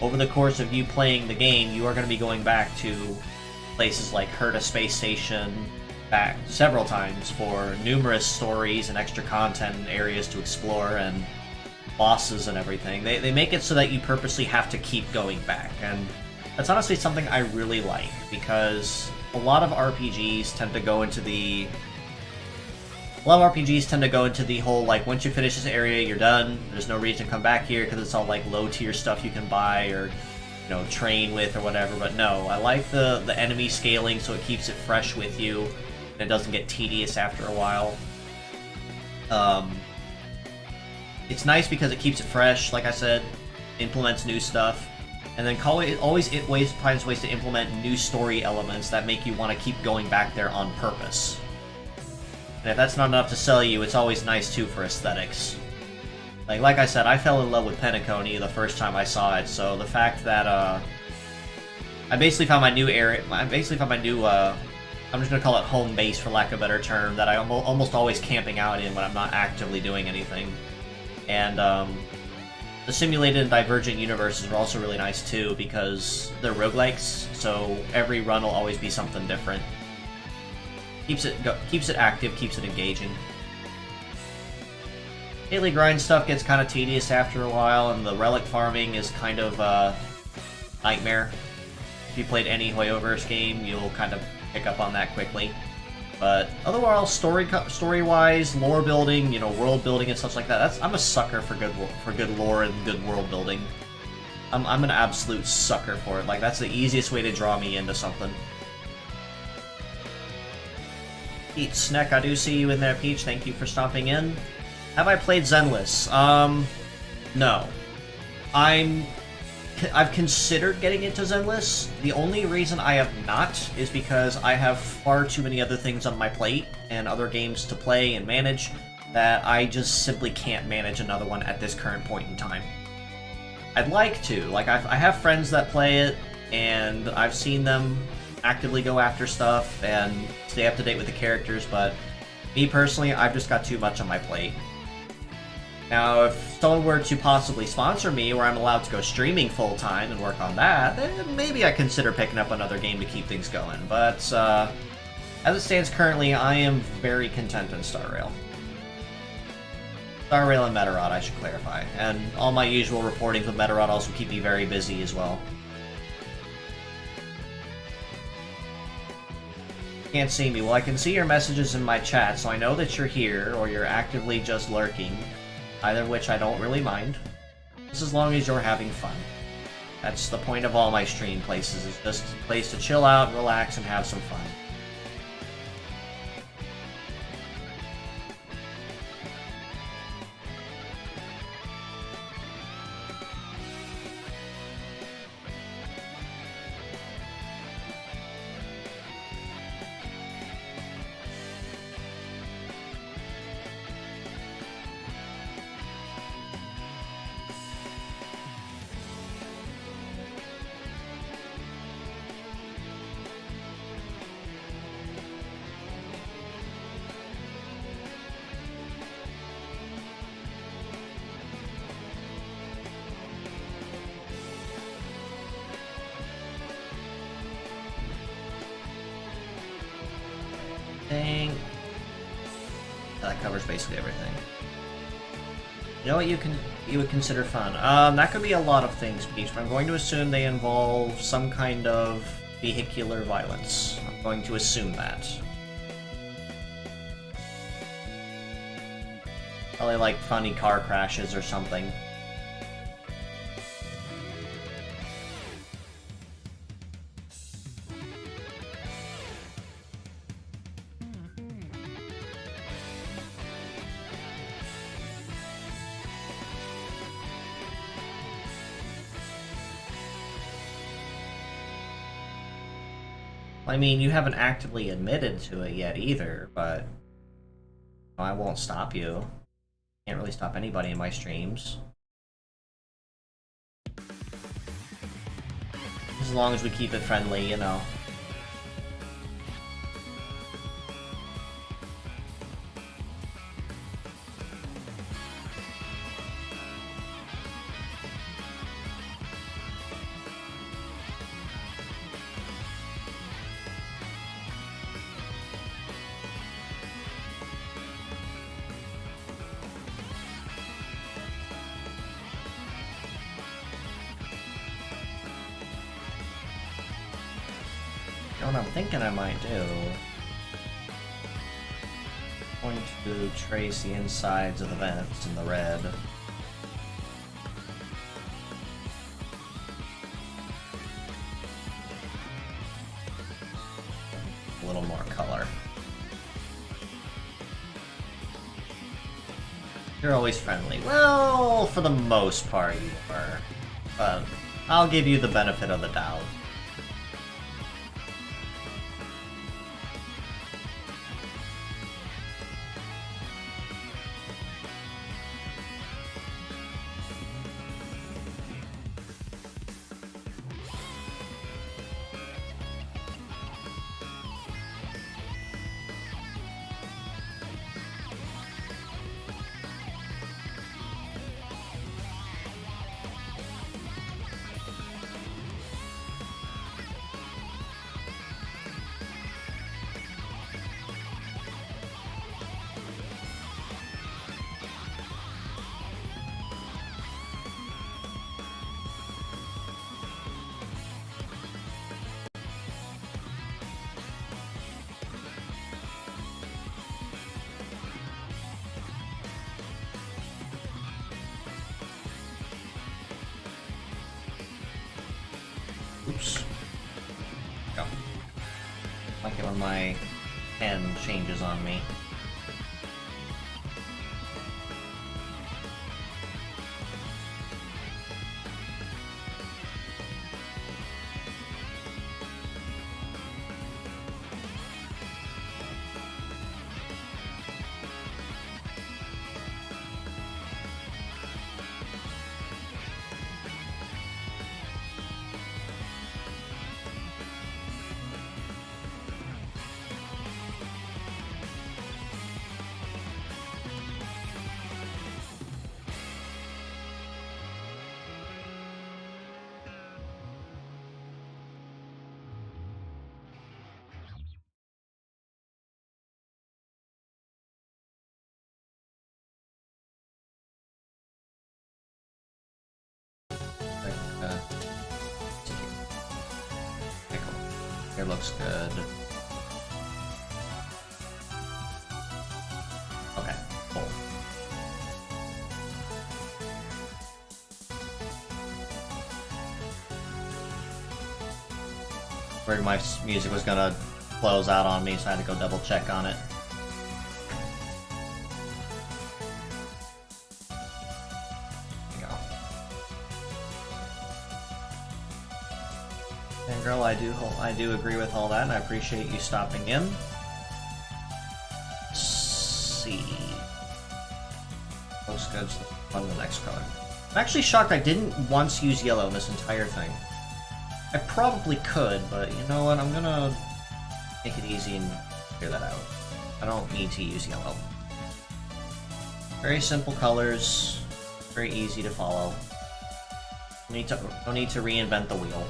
over the course of you playing the game, you are going to be going back to places like Herta Space Station, back several times for numerous stories and extra content and areas to explore and bosses and everything. They make it so that you purposely have to keep going back, and that's honestly something I really like because a lot of RPGs tend to go into the whole, like, once you finish this area, you're done. There's no reason to come back here because it's all, like, low-tier stuff you can buy or, train with or whatever. But no, I like the enemy scaling so it keeps it fresh with you and it doesn't get tedious after a while. It's nice because it keeps it fresh, like I said, implements new stuff, and then always finds ways to implement new story elements that make you want to keep going back there on purpose. And if that's not enough to sell you, it's always nice too for aesthetics. Like I said, I fell in love with Penacony the first time I saw it, so the fact that I basically found my new area. I'm just gonna call it home base for lack of a better term, that I'm almost always camping out in when I'm not actively doing anything. And the simulated and divergent universes are also really nice too because they're roguelikes, so every run will always be something different. Keeps it active, keeps it engaging. Daily grind stuff gets kind of tedious after a while, and the relic farming is kind of a nightmare. If you played any Hoyoverse game, you'll kind of pick up on that quickly. But otherwise, story-wise, lore building, world building and stuff like that. I'm a sucker for good lore and good world building. I'm an absolute sucker for it. Like, that's the easiest way to draw me into something. Peach Sneck, I do see you in there, Peach. Thank you for stopping in. Have I played Zenless? No. I've considered getting into Zenless. The only reason I have not is because I have far too many other things on my plate and other games to play and manage that I just simply can't manage another one at this current point in time. I'd like to. Like, I have friends that play it, and I've seen them actively go after stuff and stay up to date with the characters, but me personally, I've just got too much on my plate. Now, if someone were to possibly sponsor me, where I'm allowed to go streaming full-time and work on that, then maybe I consider picking up another game to keep things going. But, as it stands currently, I am very content in Star Rail. Star Rail and Metarod, I should clarify. And all my usual reportings with Metarod also keep me very busy as well. Can't see me. Well, I can see your messages in my chat, so I know that you're here, or you're actively just lurking. Either of which I don't really mind, just as long as you're having fun. That's the point of all my stream places, is just a place to chill out, relax, and have some fun. think that covers basically everything. You know what you would consider fun? That could be a lot of things, Peach, but I'm going to assume they involve some kind of vehicular violence. I'm going to assume that. Probably like funny car crashes or something. I mean, you haven't actively admitted to it yet either, but I won't stop you. Can't really stop anybody in my streams. As long as we keep it friendly, you know. What I'm thinking I might do, I'm going to trace the insides of the vents in the red. A little more color. You're always friendly. Well, for the most part you are. But I'll give you the benefit of the doubt. Oops. Go. I like it when my pen changes on me. Here looks good. Okay, cool. Worried my music was gonna close out on me, so I had to go double check on it. Girl, I do agree with all that, and I appreciate you stopping in. Let's see. Looks good. So on the next color. I'm actually shocked I didn't once use yellow in this entire thing. I probably could, but you know what? I'm gonna make it easy and figure that out. I don't need to use yellow. Very simple colors, very easy to follow. Don't need to reinvent the wheel.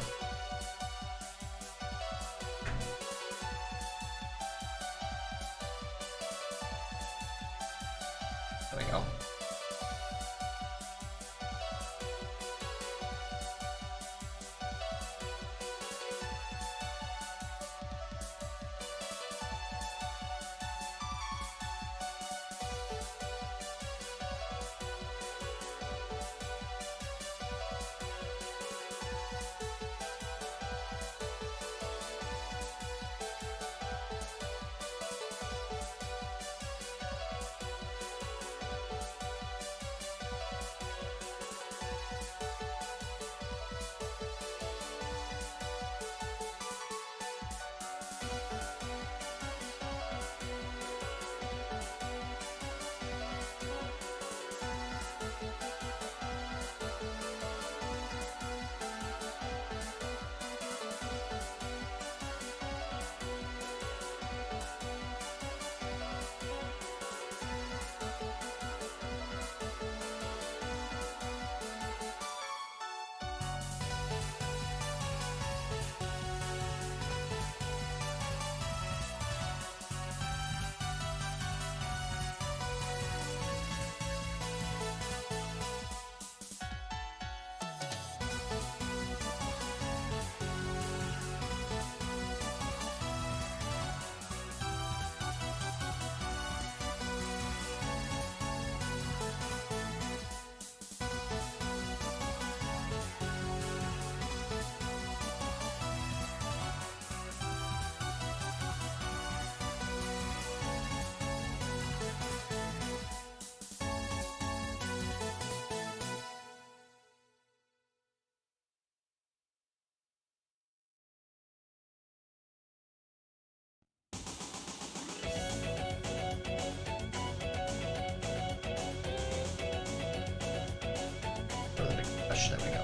we go. For the big rush, there we go.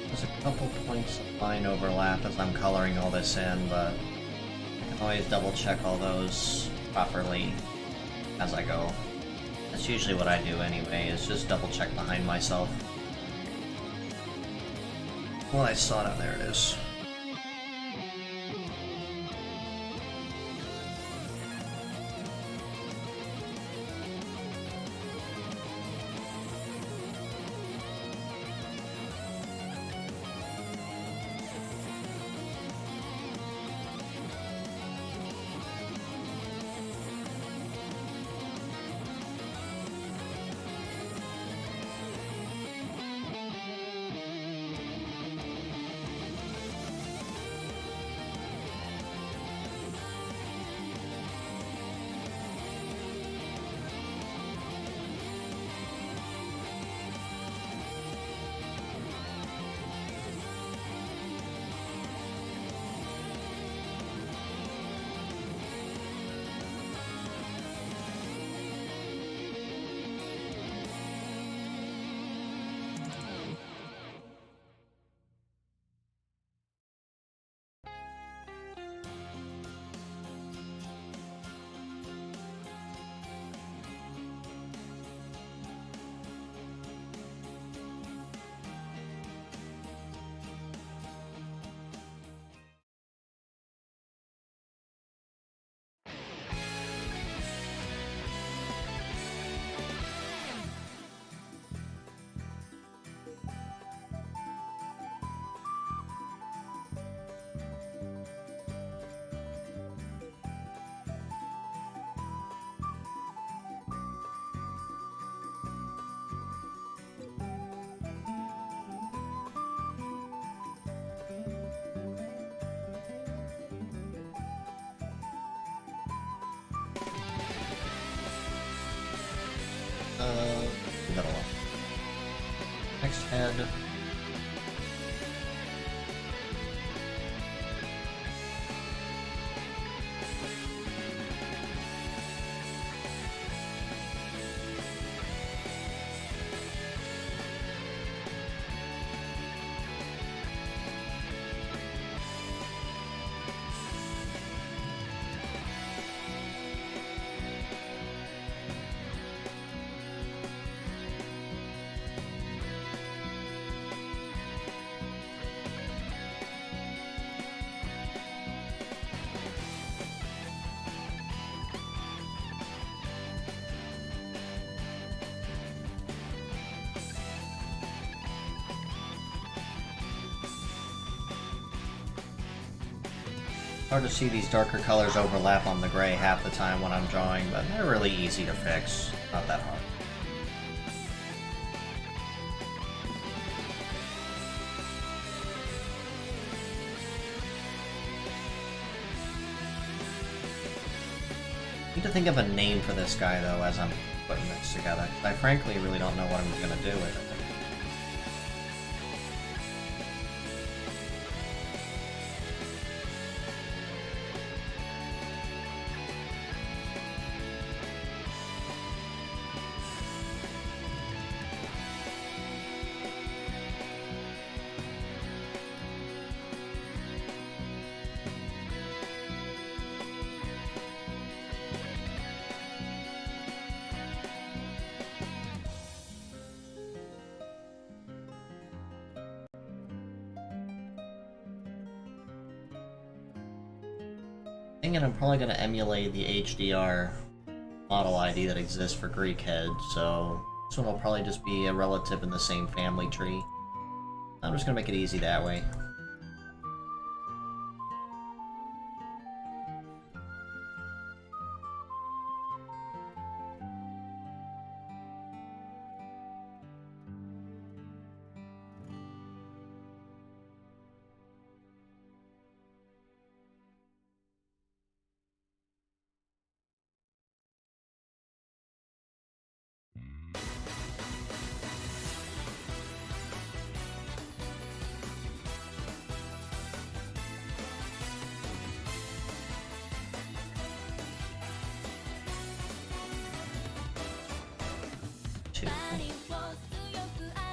There's a couple points of line overlap as I'm coloring all this in, but I can always double check all those properly as I go. That's usually what I do anyway, is just double check behind myself. Well, I saw it, there it is. head. Hard to see these darker colors overlap on the gray half the time when I'm drawing, but they're really easy to fix. Not that hard. I need to think of a name for this guy, though, as I'm putting this together. I frankly really don't know what I'm going to do with it. And I'm probably going to emulate the HDR model ID that exists for Greek head, so this one will probably just be a relative in the same family tree. I'm just going to make it easy that way.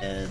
Head.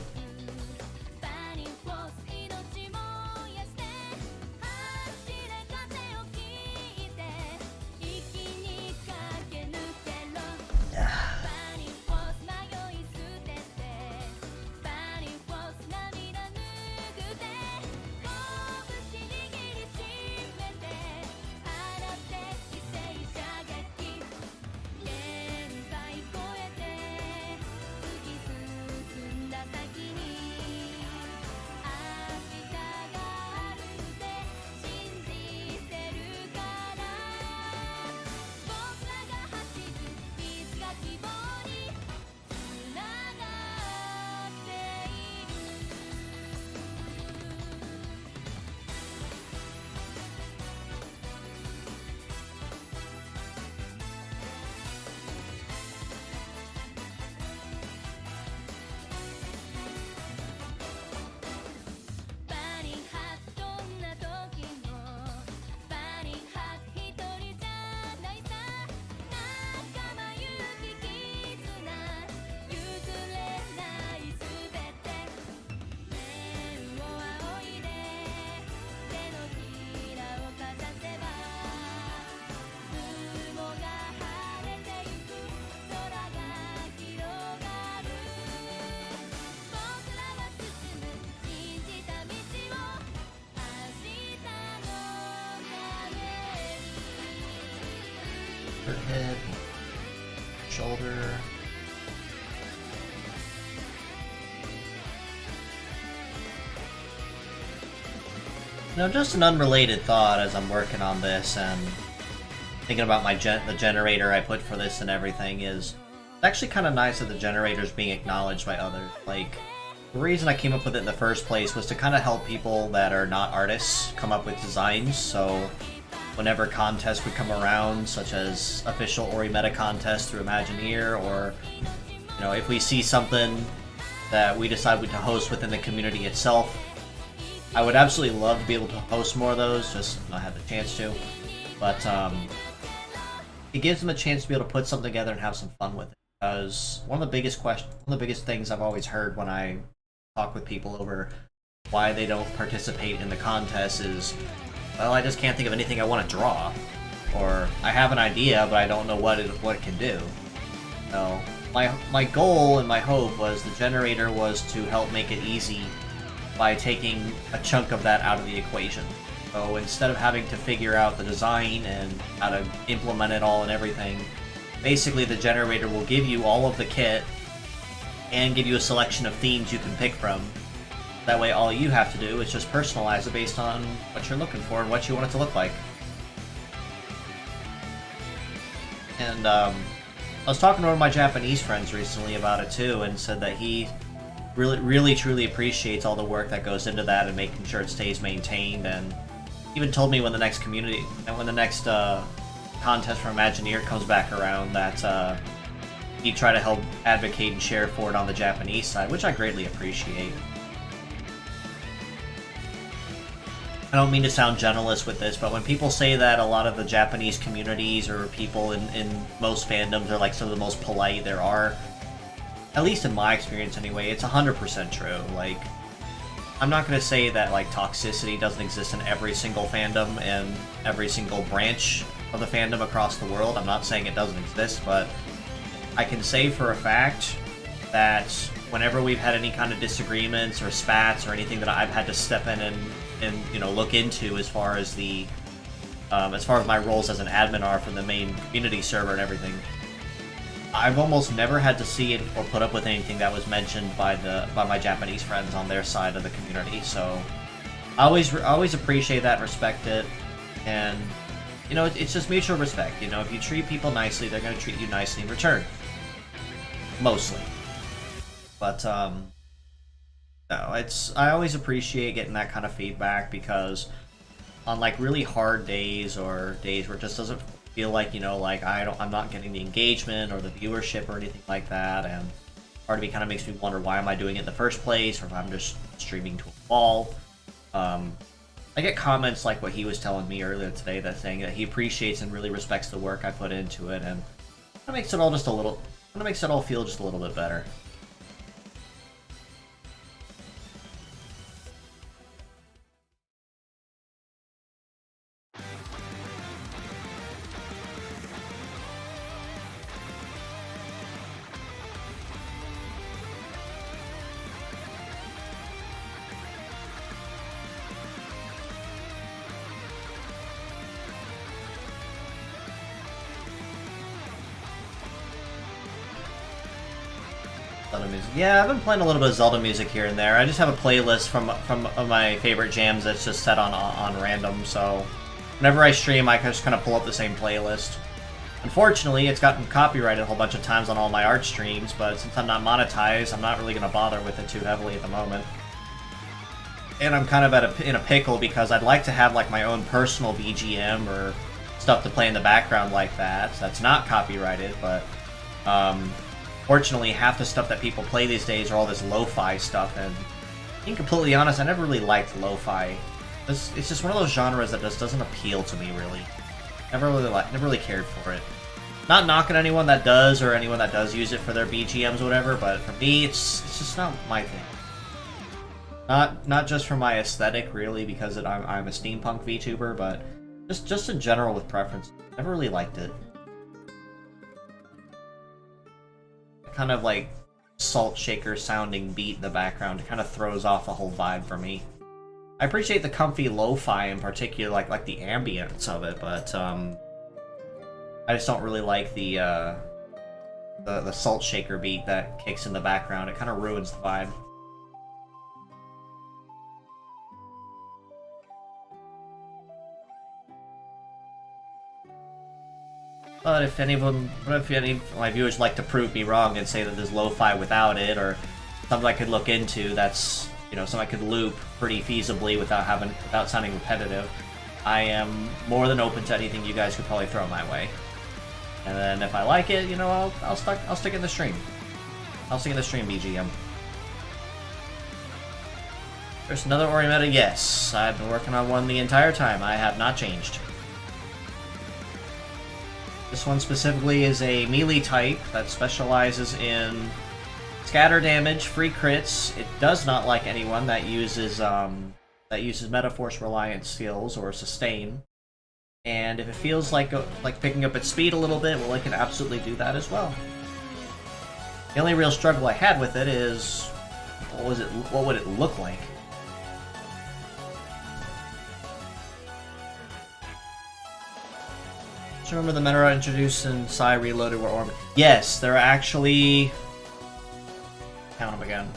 Her head, shoulder. Now, just an unrelated thought as I'm working on this and thinking about the generator I put for this and everything is it's actually kind of nice that the generator's being acknowledged by others. Like, the reason I came up with it in the first place was to kind of help people that are not artists come up with designs, so whenever contests would come around, such as official Orimeda contests through Imagineer, or, you know, if we see something that we decided to host within the community itself. I would absolutely love to be able to host more of those, just not have the chance to. But it gives them a chance to be able to put something together and have some fun with it. Because one of the biggest things I've always heard when I talk with people over why they don't participate in the contest is, well, I just can't think of anything I want to draw, or I have an idea but I don't know what it can do. So my goal and my hope was the generator was to help make it easy by taking a chunk of that out of the equation. So instead of having to figure out the design and how to implement it all and everything, basically the generator will give you all of the kit and give you a selection of themes you can pick from. That way all you have to do is just personalize it based on what you're looking for and what you want it to look like. And I was talking to one of my Japanese friends recently about it too, and said that he really truly appreciates all the work that goes into that and making sure it stays maintained, and even told me when the next contest for Imagineer comes back around that he'd try to help advocate and share for it on the Japanese side, which I greatly appreciate. I don't mean to sound generalist with this, but when people say that a lot of the Japanese communities or people in most fandoms are like some of the most polite there are, at least in my experience anyway, it's 100% true. Like, I'm not going to say that like toxicity doesn't exist in every single fandom and every single branch of the fandom across the world. I'm not saying it doesn't exist, but I can say for a fact that whenever we've had any kind of disagreements or spats or anything that I've had to step in and you know, look into as far as my roles as an admin are for the main community server and everything, I've almost never had to see it or put up with anything that was mentioned by my Japanese friends on their side of the community. So I always appreciate that and respect it, and you know, it's just mutual respect. You know, if you treat people nicely, they're going to treat you nicely in return, mostly. But no, I always appreciate getting that kind of feedback, because on like really hard days or days where it just doesn't feel like, you know, like I'm not getting the engagement or the viewership or anything like that, and part of me kind of makes me wonder, why am I doing it in the first place, or if I'm just streaming to a wall. I get comments like what he was telling me earlier today, that saying that he appreciates and really respects the work I put into it, and it makes it all feel just a little bit better. Zelda music. Yeah, I've been playing a little bit of Zelda music here and there. I just have a playlist from my favorite jams that's just set on random, so whenever I stream, I just kind of pull up the same playlist. Unfortunately, it's gotten copyrighted a whole bunch of times on all my art streams, but since I'm not monetized, I'm not really going to bother with it too heavily at the moment. And I'm kind of in a pickle, because I'd like to have like my own personal BGM or stuff to play in the background like that. So that's not copyrighted, but fortunately, half the stuff that people play these days are all this lo-fi stuff, and being completely honest, I never really liked lo-fi. It's just one of those genres that just doesn't appeal to me, really. Never really cared for it. Not knocking anyone that does, or anyone that does use it for their BGMs or whatever, but for me, it's just not my thing. Not just for my aesthetic, really, because I'm a steampunk VTuber, but just in general with preference. Never really liked it. Kind of like salt shaker sounding beat in the background, it kind of throws off the whole vibe for me. I appreciate the comfy lo-fi in particular, like the ambience of it, but I just don't really like the salt shaker beat that kicks in the background. It kind of ruins the vibe. But if any of my viewers like to prove me wrong and say that there's lo-fi without it, or something I could look into that's, you know, something I could loop pretty feasibly without sounding repetitive, I am more than open to anything you guys could probably throw my way. And then if I like it, you know, I'll stick in the stream. I'll stick in the stream BGM. There's another Orimeda, yes. I've been working on one the entire time. I have not changed. This one specifically is a melee type that specializes in scatter damage, free crits. It does not like anyone that uses Metaforce reliant skills or sustain. And if it feels like picking up its speed a little bit, well, it can absolutely do that as well. The only real struggle I had with it is what would it look like? Do you remember the meta introduced in Psy Reloaded were Orimeda? Yes, there are actually... Count them again.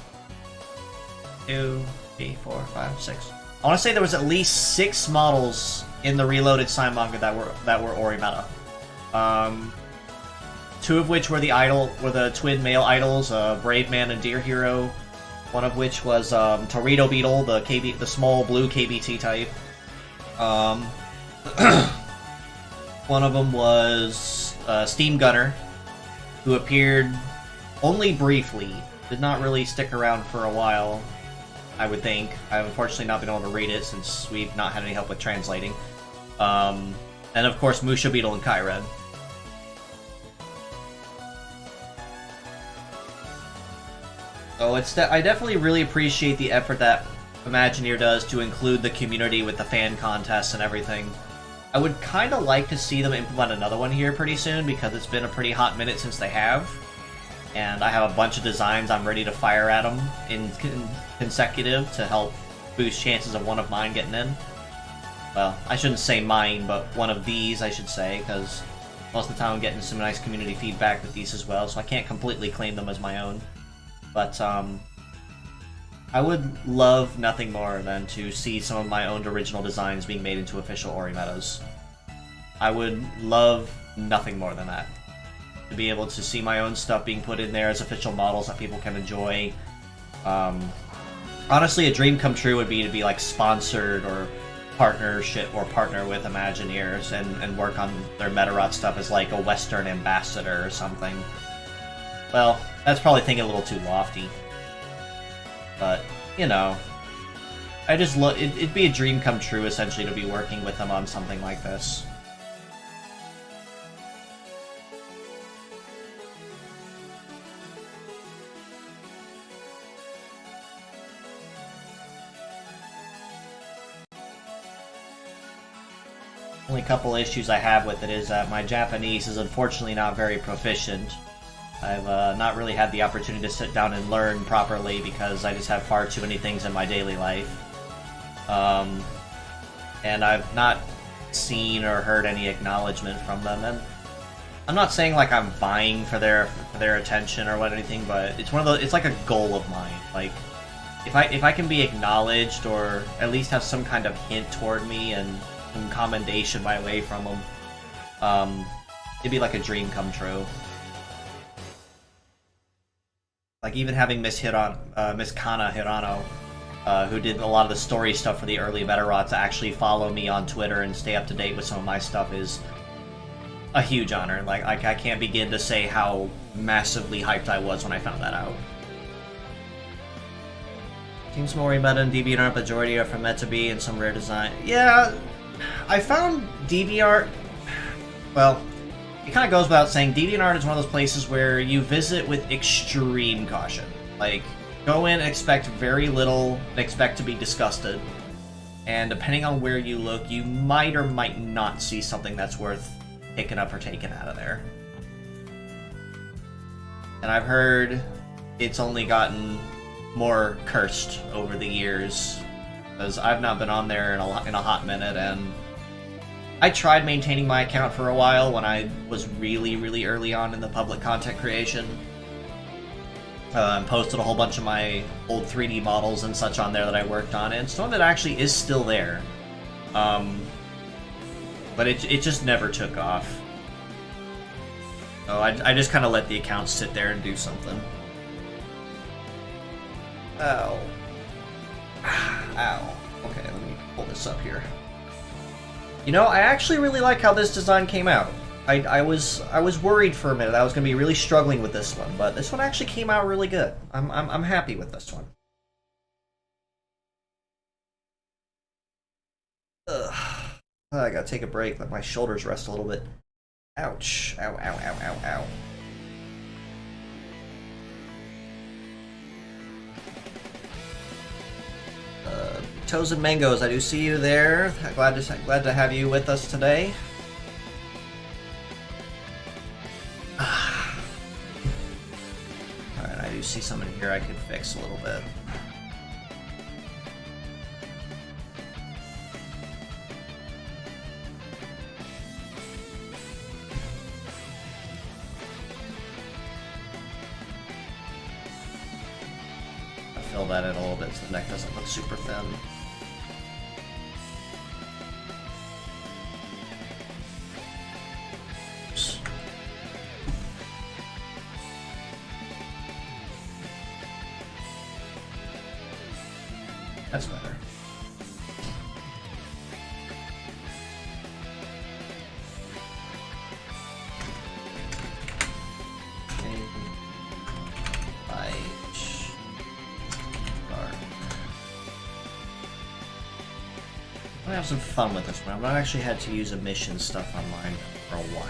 2, 3, 4, 5, 6. I want to say there was at least 6 models in the Reloaded Psy manga that were Orimeda. 2 of which were the twin male idols, Brave Man and Deer Hero. One of which was Torito Beetle, the small blue KBT type. One of them was Steam Gunner, who appeared only briefly. Did not really stick around for a while, I would think. I've unfortunately not been able to read it since we've not had any help with translating. And of course, Musha Beetle and Kyred. So I definitely really appreciate the effort that Imagineer does to include the community with the fan contests and everything. I would kind of like to see them implement another one here pretty soon, because it's been a pretty hot minute since they have. And I have a bunch of designs I'm ready to fire at them in consecutive to help boost chances of one of mine getting in. Well, I shouldn't say mine, but one of these, I should say, because most of the time I'm getting some nice community feedback with these as well, so I can't completely claim them as my own. But, I would love nothing more than to see some of my own original designs being made into official Orimedas. I would love nothing more than that. To be able to see my own stuff being put in there as official models that people can enjoy. Honestly, a dream come true would be to be like sponsored or partner with Imagineers and work on their Metarot stuff as like a Western ambassador or something. Well, that's probably thinking a little too lofty. But, you know, I just it'd be a dream come true, essentially, to be working with them on something like this. Only couple issues I have with it is that my Japanese is unfortunately not very proficient. I've not really had the opportunity to sit down and learn properly because I just have far too many things in my daily life. And I've not seen or heard any acknowledgement from them. And I'm not saying like I'm vying for their attention or anything, but it's one of those. It's like a goal of mine. Like if I can be acknowledged or at least have some kind of hint toward me and some commendation by way from them, it'd be like a dream come true. Like, even having Miss Kana Hirano, who did a lot of the story stuff for the early Metarot, to actually follow me on Twitter and stay up to date with some of my stuff is a huge honor. Like, I can't begin to say how massively hyped I was when I found that out. Seems more Orimeda and DeviantArt majority are from Meta-B and some rare design. Yeah, I found DeviantArt... Well... It kind of goes without saying, DeviantArt is one of those places where you visit with extreme caution. Like, go in, expect very little, and expect to be disgusted. And depending on where you look, you might or might not see something that's worth picking up or taking out of there. And I've heard it's only gotten more cursed over the years, because I've not been on there in a hot minute, and I tried maintaining my account for a while when I was really, really early on in the public content creation. Posted a whole bunch of my old 3D models and such on there that I worked on, and some of it actually is still there. But it just never took off. So I just kind of let the account sit there and do something. Ow. Ow. Okay, let me pull this up here. You know, I actually really like how this design came out. I was worried for a minute I was going to be really struggling with this one, but this one actually came out really good. I'm happy with this one. I gotta take a break, let my shoulders rest a little bit. Ouch. Ow, ow, ow, ow, ow. Toes and Mangoes, I do see you there. Glad to have you with us today. Alright, I do see something here I could fix a little bit. I'll fill that in a little bit so the neck doesn't look super thin. That's better. I'm gonna have some fun with this one. I've not actually had to use emission stuff on mine for a while.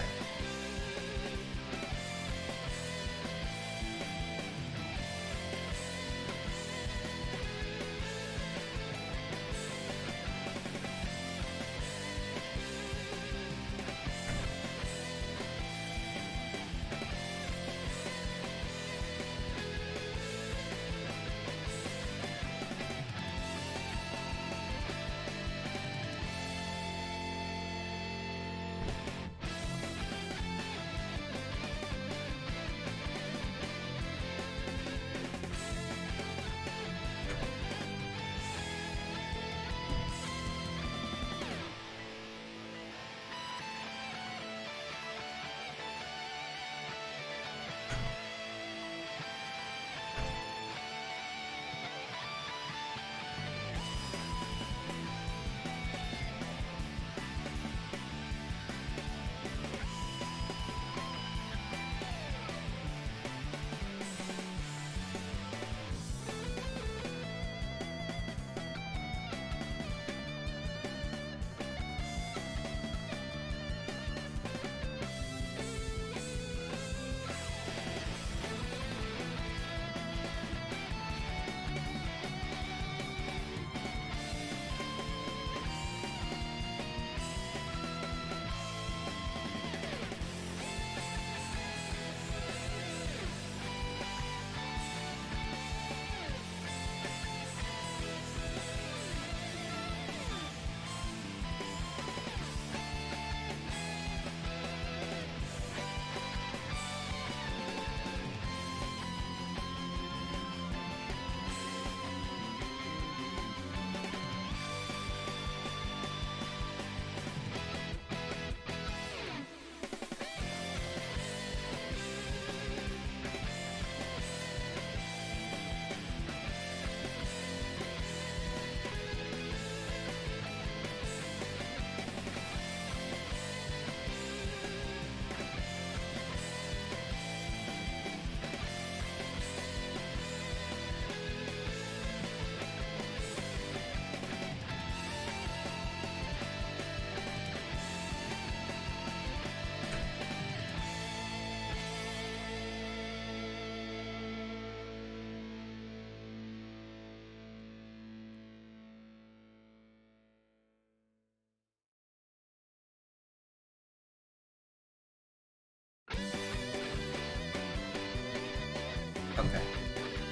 Okay.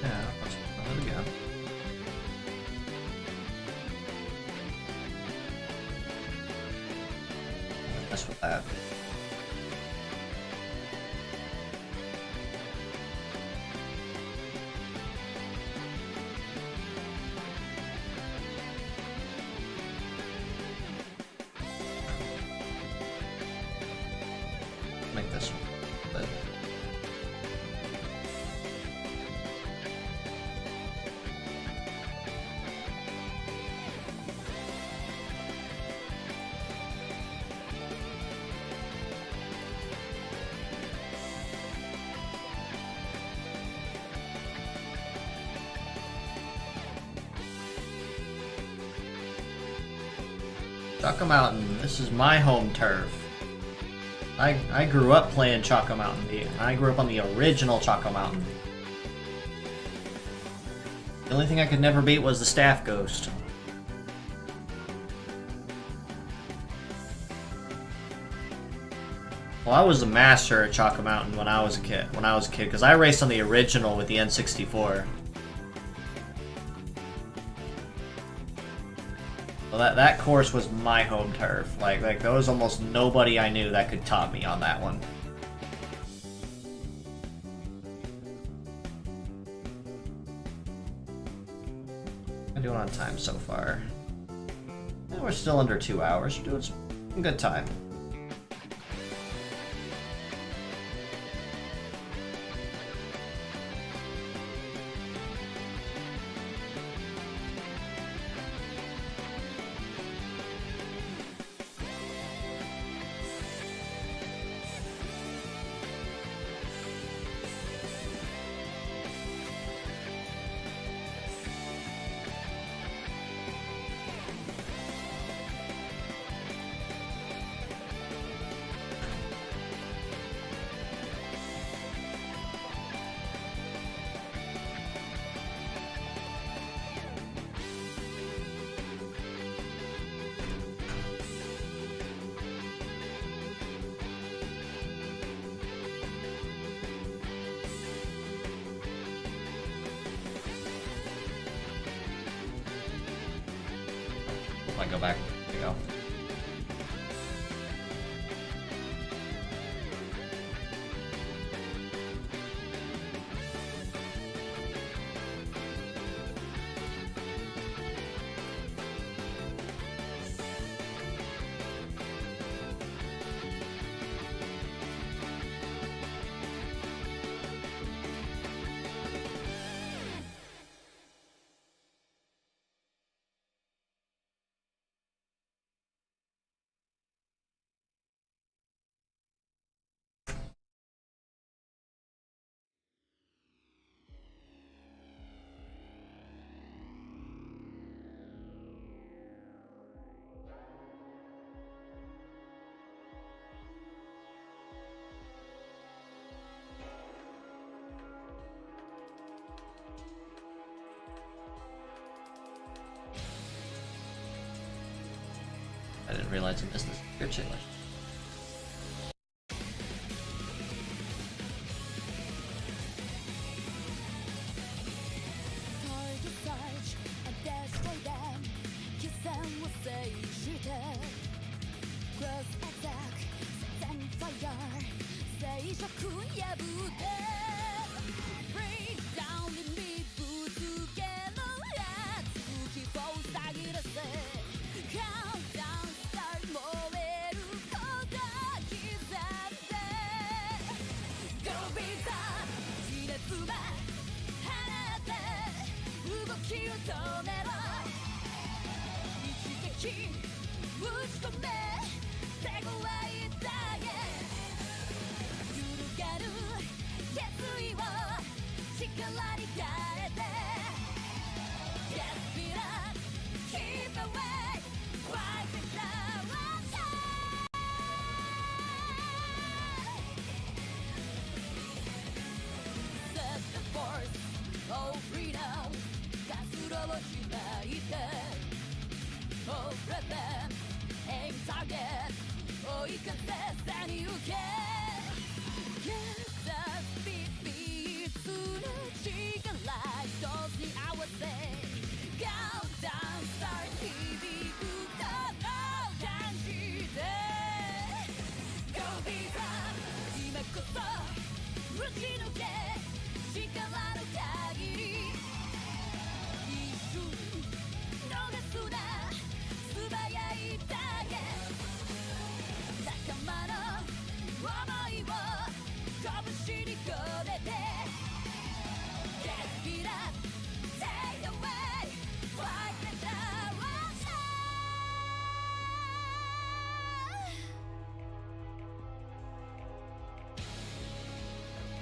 Yeah, let's run it again. Mess with that. Make this one. But Chaka Mountain, this is my home turf. I grew up playing Chaka Mountain. I grew up on the original Chaka Mountain. The only thing I could never beat was the Staff Ghost. Well, I was a master at Chaka Mountain when I was a kid. Because I raced on the original with the N64. Well, that course was my home turf. Like there was almost nobody I knew that could top me on that one. I'm doing on time so far. And we're still under 2 hours. We're doing some good time. I go back. There we go. I didn't realize I missed this script challenge.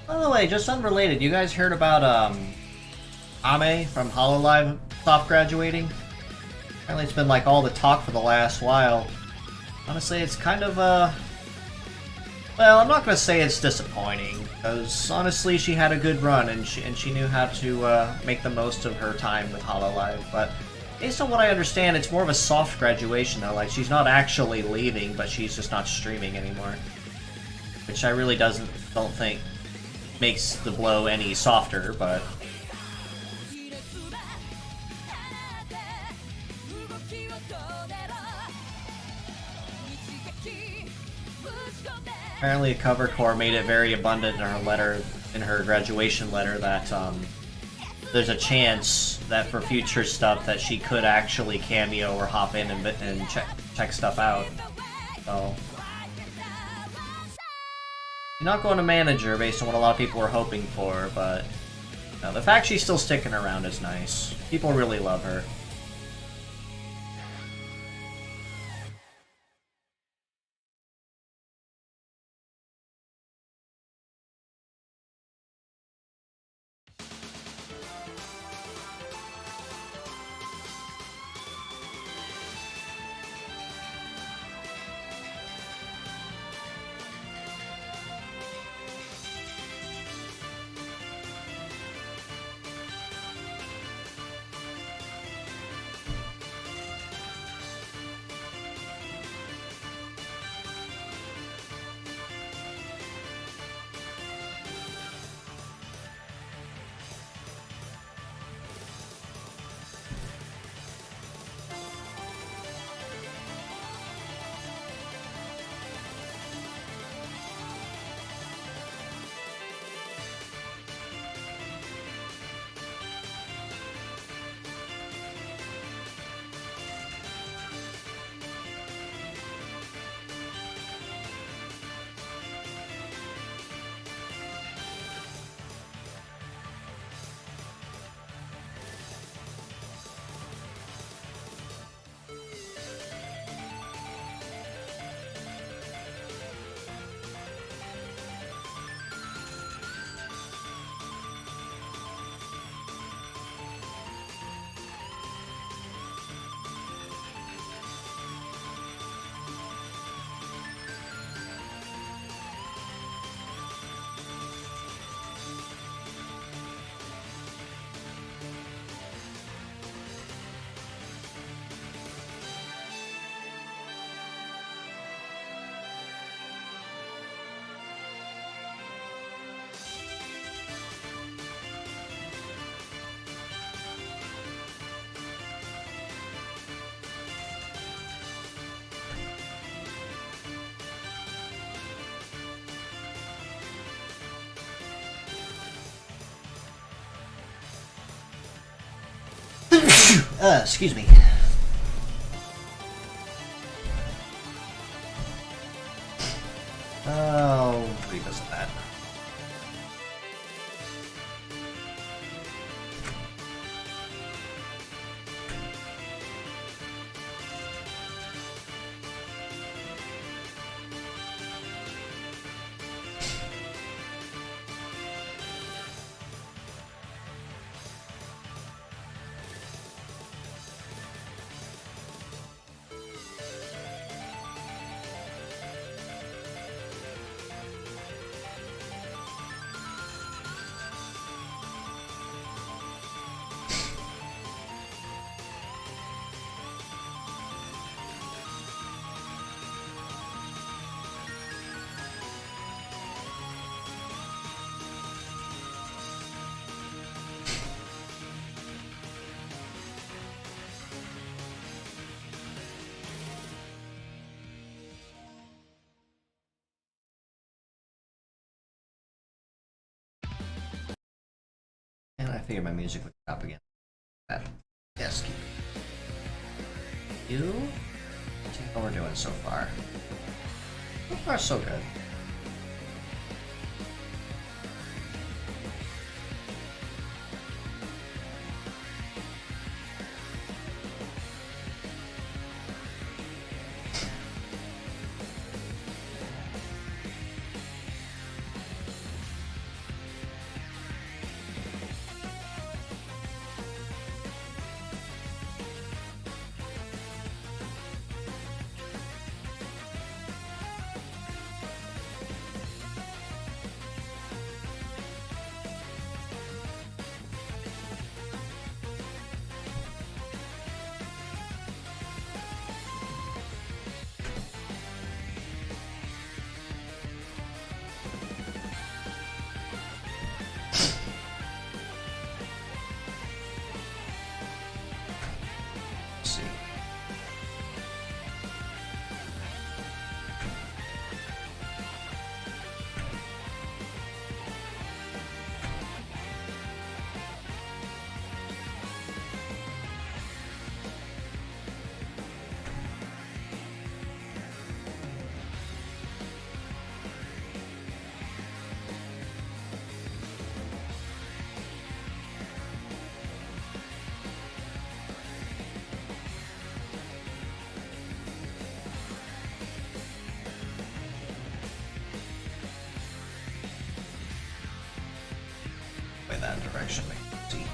By the way, just unrelated, you guys heard about Ame from HoloLive soft graduating? Apparently it's been like all the talk for the last while. Honestly, it's kind of, well, I'm not gonna say it's disappointing, because honestly she had a good run and she knew how to make the most of her time with Hololive, but based on what I understand, it's more of a soft graduation though, like she's not actually leaving, but she's just not streaming anymore. Which I really don't think makes the blow any softer, but... Apparently a cover core made it very abundant in her letter, in her graduation letter, that there's a chance that for future stuff that she could actually cameo or hop in and check stuff out. So you're not going to manager based on what a lot of people were hoping for, but the fact she's still sticking around is nice. People really love her. Excuse me. Oh, revisit that. And I figured my music would stop again. Yes, keep you. See how we're doing so far. So far, so good. that direction. I can see.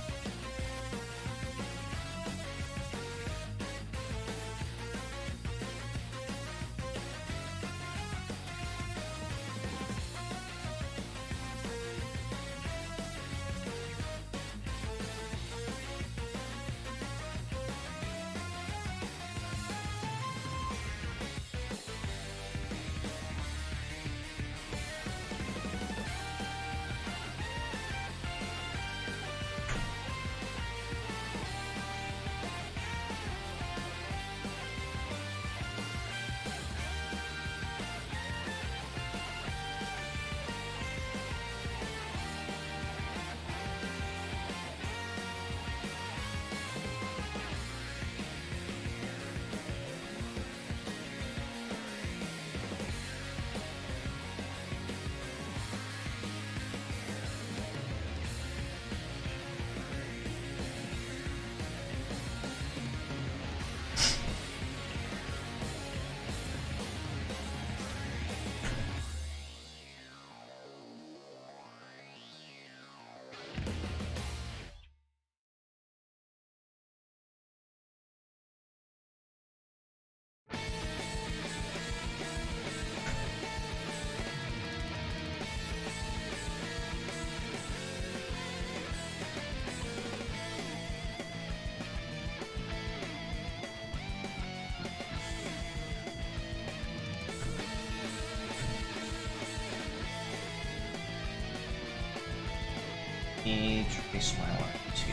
Trace my line too.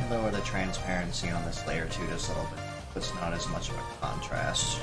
lower the transparency on this layer too just a little bit. It's not as much of a contrast.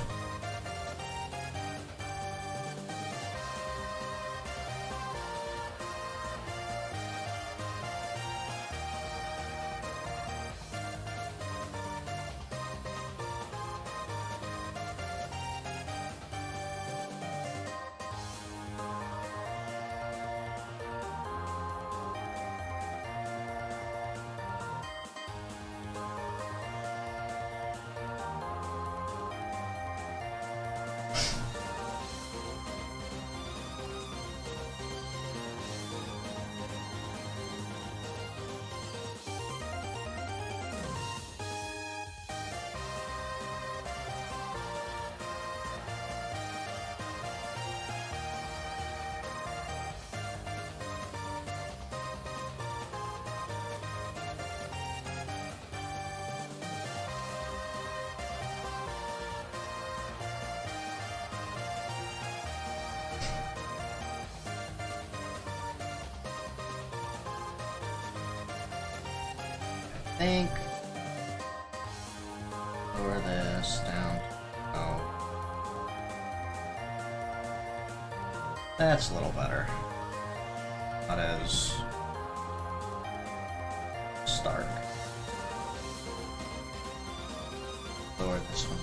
I think lower this down. Oh, that's a little better. Not as stark. Lower this one.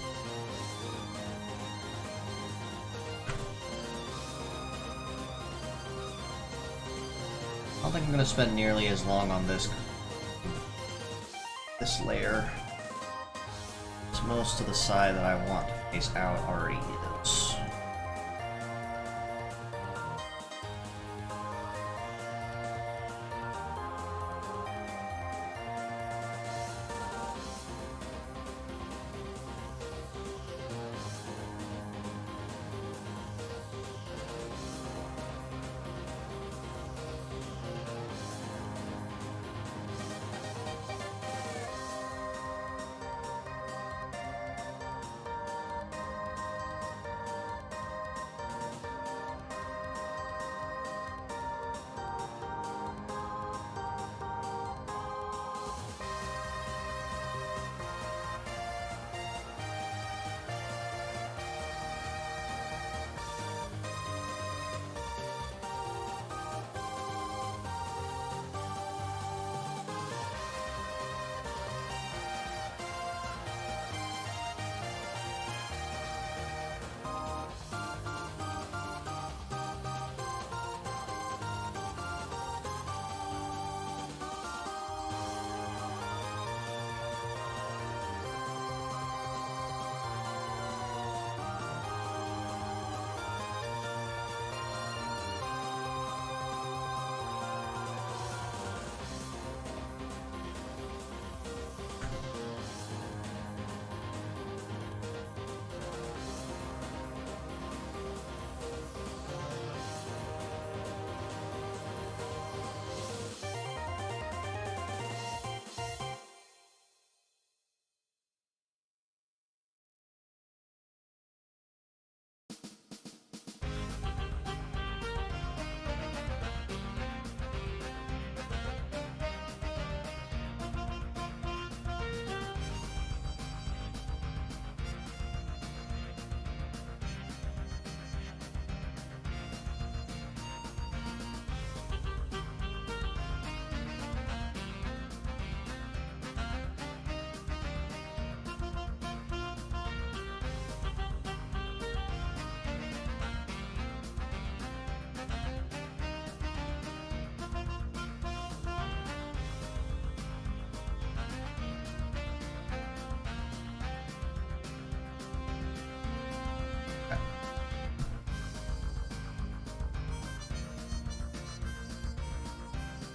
I don't think I'm going to spend nearly as long on this layer. It's most of the side that I want to face out already is.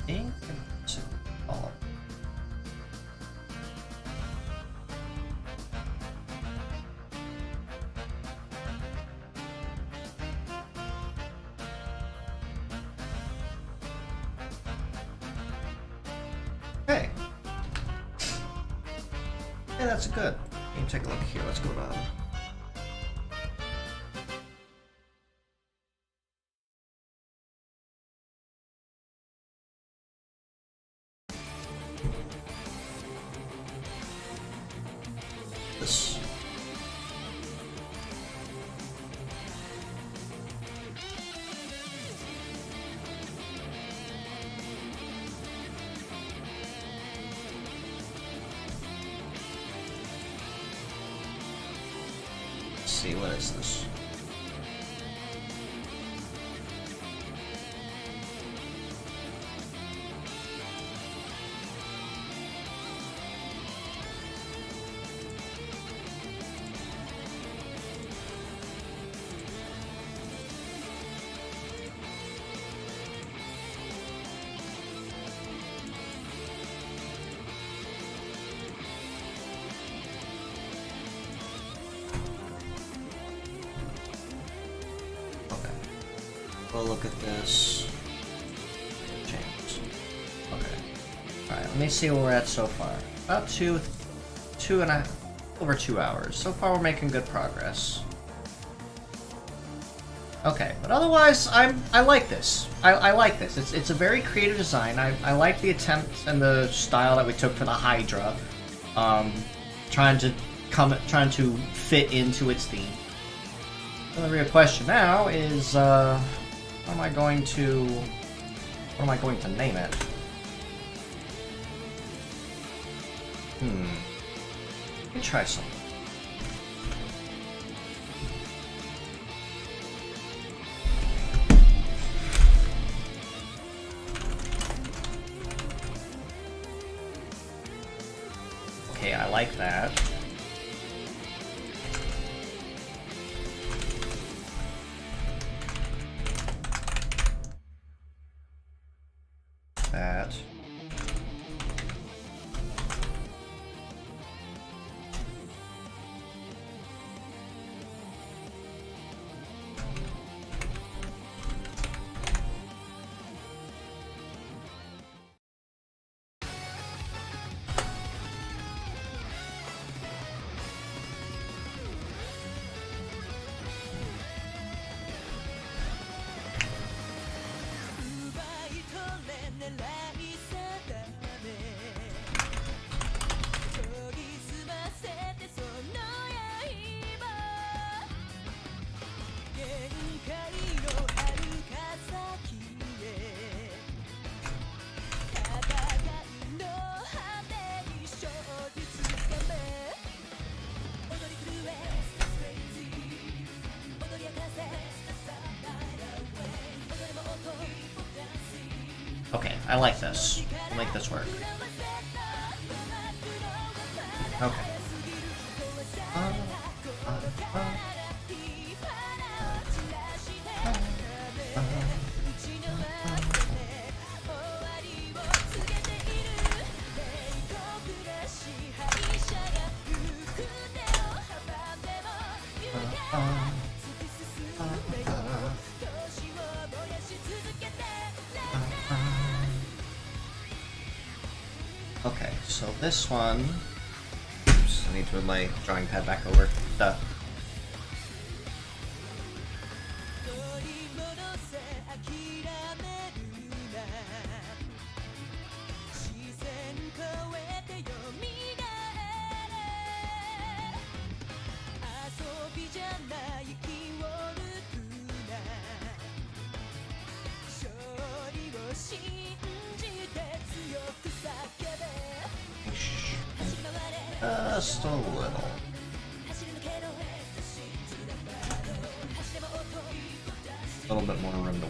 Ink and color. Okay. Yeah, that's good. You can take a look here. What's going on? see, what is this? We'll look at this. Change. Okay. Alright, let me see where we're at so far. About over 2 hours. So far we're making good progress. Okay, but otherwise I like this. I like this. It's a very creative design. I like the attempt and the style that we took for the Hydra. Trying to fit into its theme. The real question now is what am I going to name it? Let me try something. Okay, I like that. That. Okay, I like this. I'll make this work. Okay. Okay, so this one... Oops, I need to move my drawing pad back over. Duh. Just a little. A little bit more room to...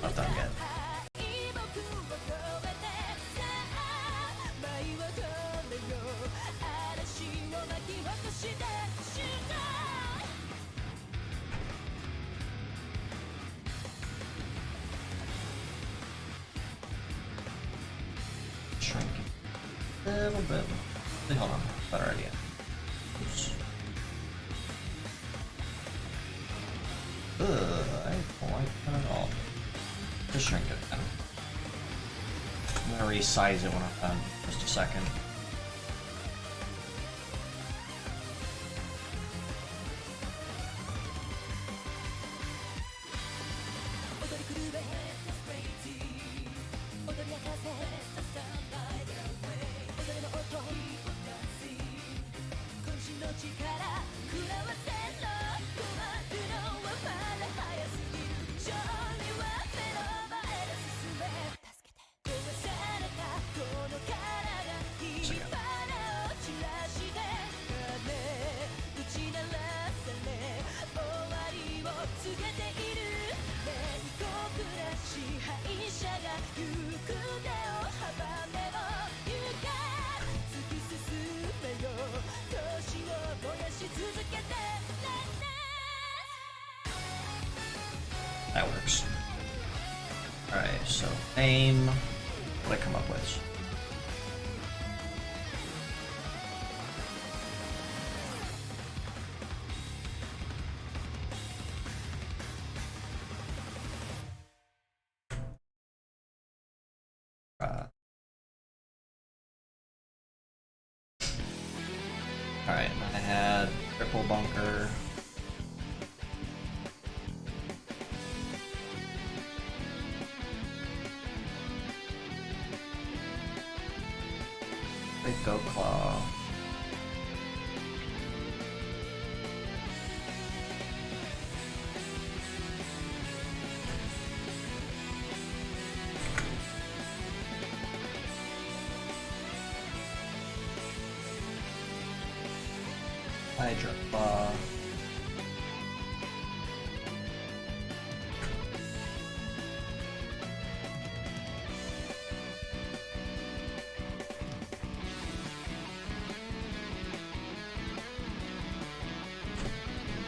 Not done yet. Shrink a little bit. Hold on, better idea. Oops. I don't like that at all. Just shrink it then. I'm gonna resize it when I'm done. Just a second. That works. Alright, so name. What did I come up with? Alright, I had triple bunker. Big go claw. Hydra claw.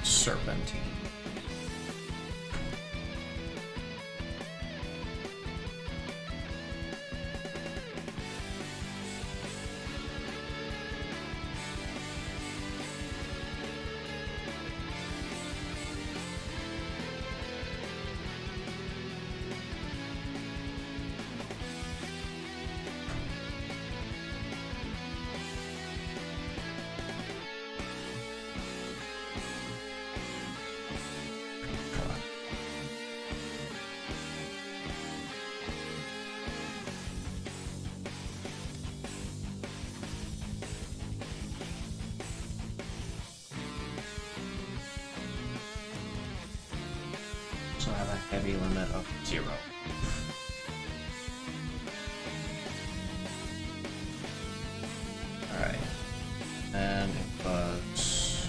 Serpentine. So I have a heavy limit of 0. Alright. And it was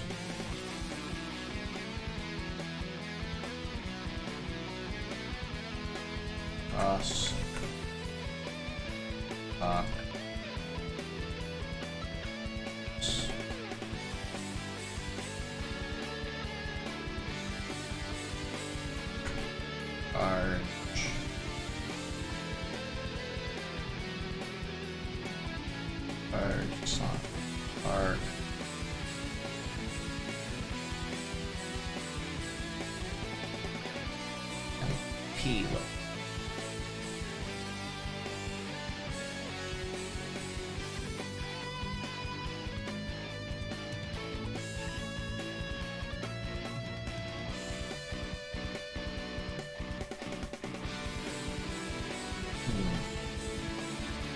cross lock charge sonic arc and P look.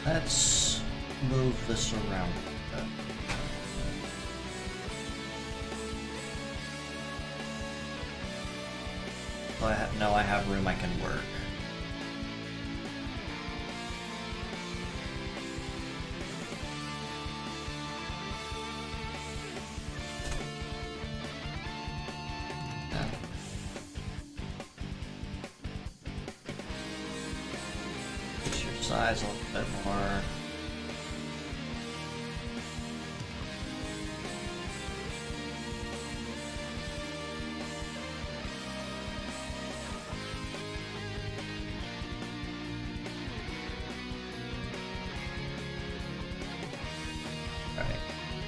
Let's move this around a bit. No, I have room I can work. Yeah. Increase your size a little bit more.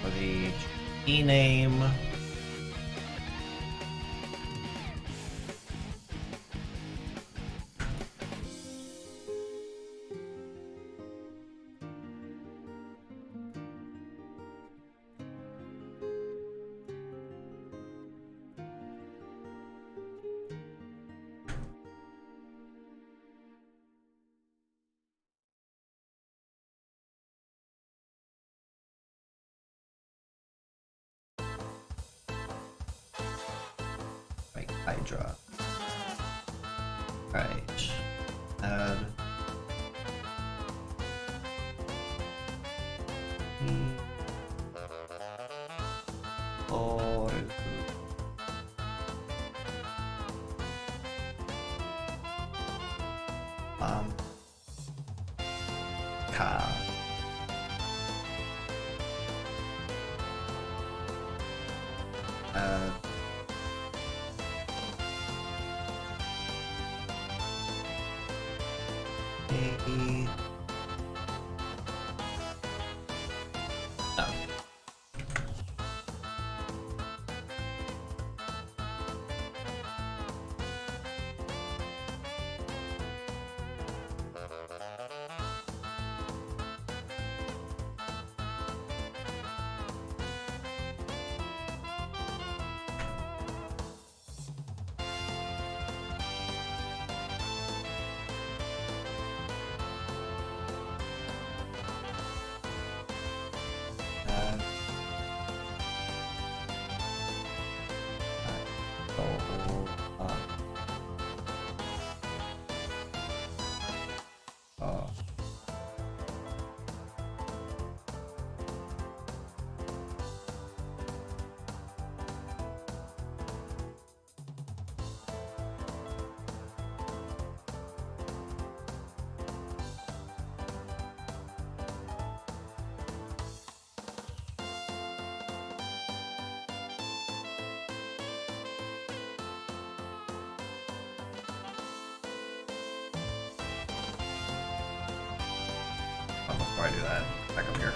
For the key name, like Hydra. Right. Add. Or Ka. Oh. Before I do that, back up here.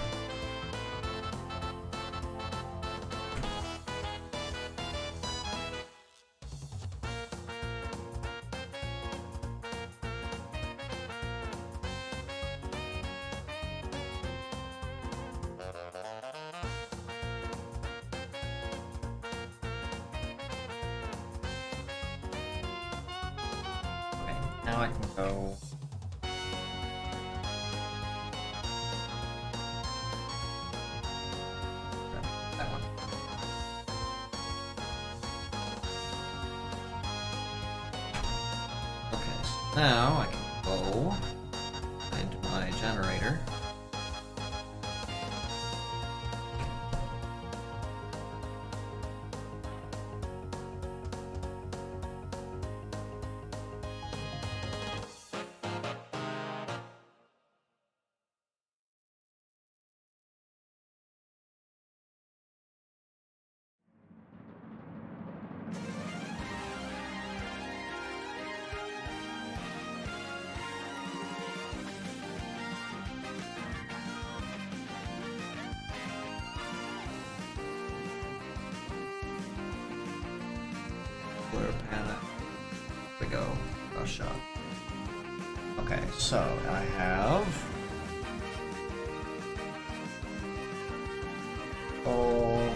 Okay, now I can go. Now I can go into my generator. Panic. There we go. Oh, shot. Okay, so I have. Oh.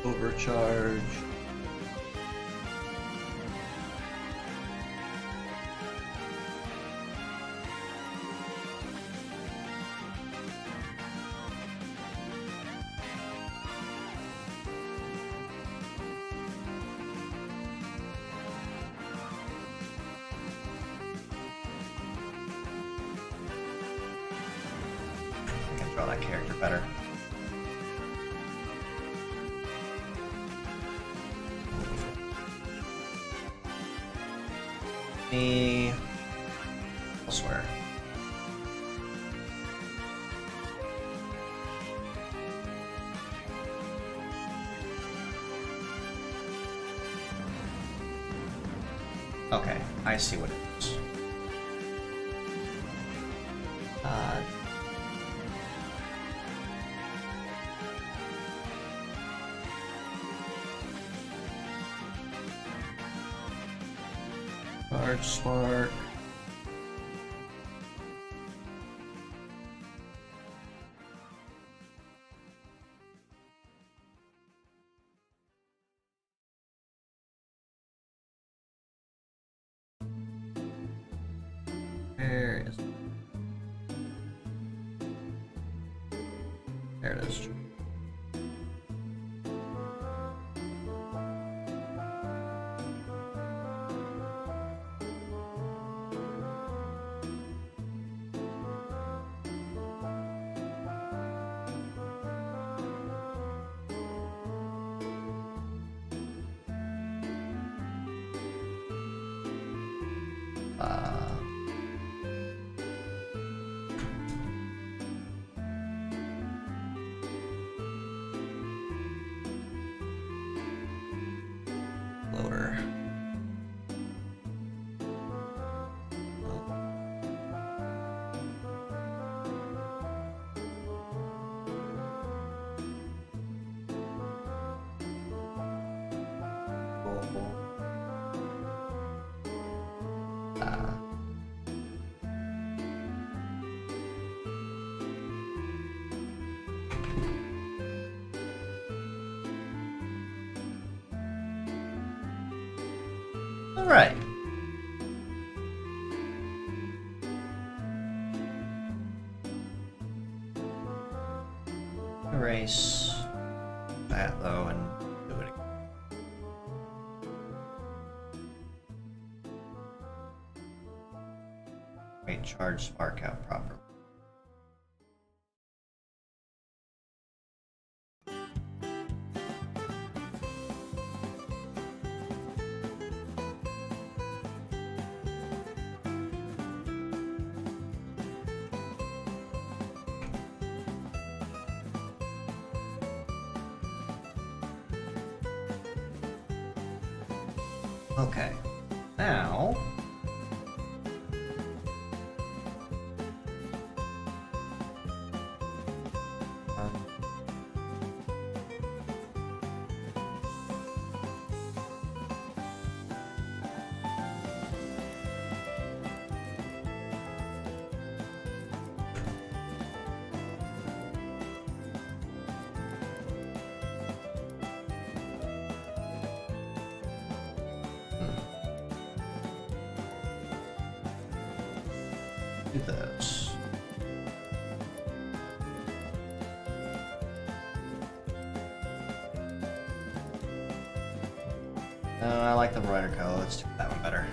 Overcharge. I can draw that character better. Me elsewhere. Okay, I see what it is. Large spark. Where is it? There it is. Loader. All right. Erase that though and do it again. Right, charge spark out properly. Okay, now do this. I like the brighter color. Let's do that one better.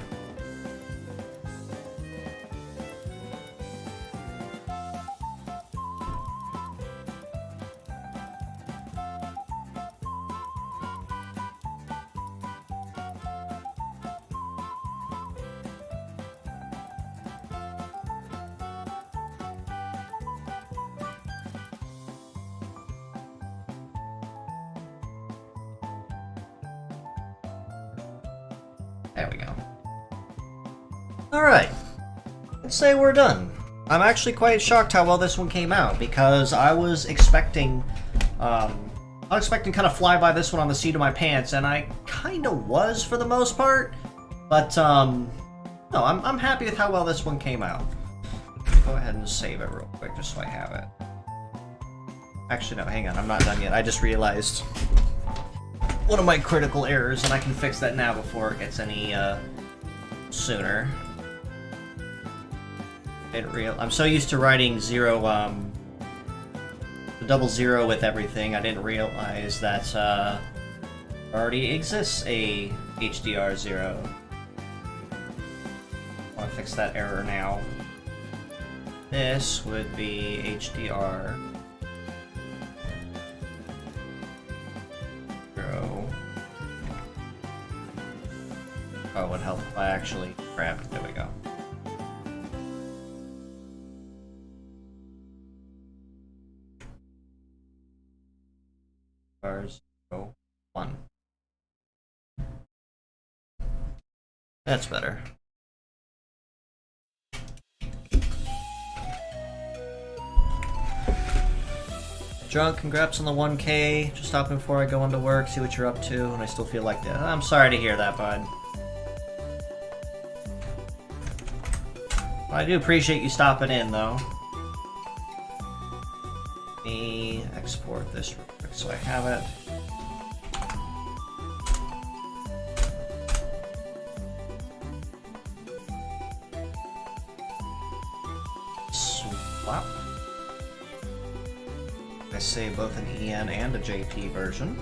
There we go. Alright. Let's say we're done. I'm actually quite shocked how well this one came out, because I was expecting kind of fly by this one on the seat of my pants, and I kind of was for the most part. But, no, I'm happy with how well this one came out. Go ahead and save it real quick, just so I have it. Actually, no, hang on, I'm not done yet. I just realized one of my critical errors, and I can fix that now before it gets any sooner. I'm so used to writing zero, the 00 with everything. I didn't realize that already exists a HDR0. I want to fix that error now. This would be HDR. Oh, it would help if I actually grabbed. There we go. R01. That's better. Drunk, congrats on the 1K. Just stopping before I go into work, see what you're up to, and I still feel like that. I'm sorry to hear that, bud. I do appreciate you stopping in, though. Let me export this real quick so I have it. Swap. I save both an EN and a JP version.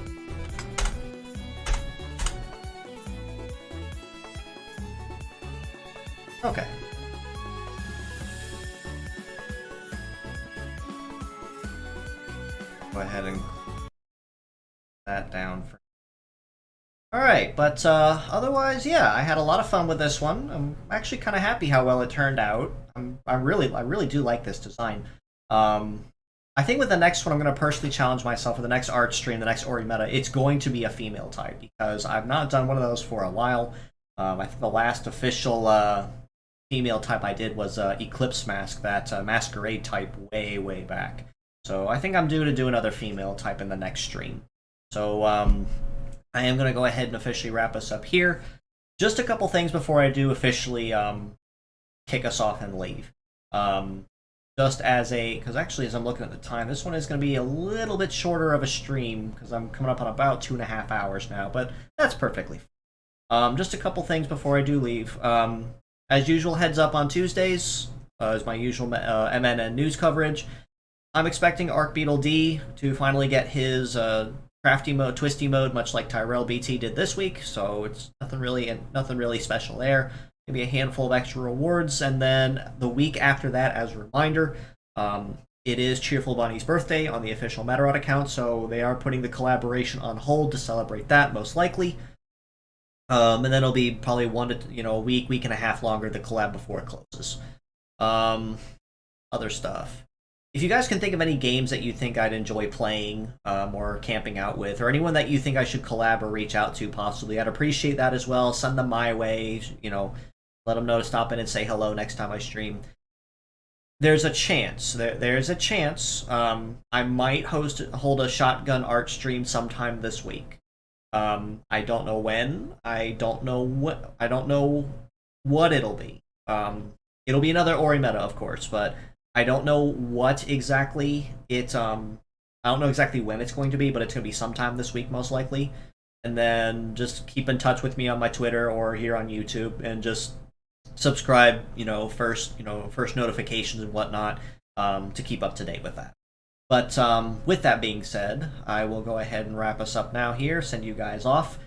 Okay. Go ahead and that down for All right, but otherwise, yeah, I had a lot of fun with this one. I'm actually kind of happy how well it turned out. I really do like this design. Um, I think with the next one, I'm going to personally challenge myself for the next art stream, the next Orimeda. It's going to be a female type because I've not done one of those for a while. I think the last official female type I did was Eclipse Mask, that masquerade type way back. So I think I'm due to do another female type in the next stream. So I am going to go ahead and officially wrap us up here. Just a couple things before I do officially kick us off and leave. Just as a, because actually as I'm looking at the time, this one is going to be a little bit shorter of a stream because I'm coming up on about 2.5 hours now, but that's perfectly fine. Just a couple things before I do leave. As usual, heads up on Tuesdays is my usual MNN news coverage. I'm expecting Arcbeetle D to finally get his crafty mode, twisty mode, much like Tyrell BT did this week. So it's nothing really special there. Maybe a handful of extra rewards, and then the week after that, as a reminder, it is Cheerful Bunny's birthday on the official Metarot account. So they are putting the collaboration on hold to celebrate that, most likely. And then it'll be probably a week and a half longer the collab before it closes. Other stuff. If you guys can think of any games that you think I'd enjoy playing or camping out with, or anyone that you think I should collab or reach out to, possibly, I'd appreciate that as well. Send them my way. Let them know to stop in and say hello next time I stream. There's a chance. There's a chance. I might hold a shotgun art stream sometime this week. I don't know when. I don't know what it'll be. It'll be another Orimeda, of course, but I don't know what exactly I don't know exactly when it's going to be, but it's going to be sometime this week, most likely. And then just keep in touch with me on my Twitter or here on YouTube, and just subscribe, first notifications and whatnot, to keep up to date with that. But with that being said, I will go ahead and wrap us up now here, send you guys off.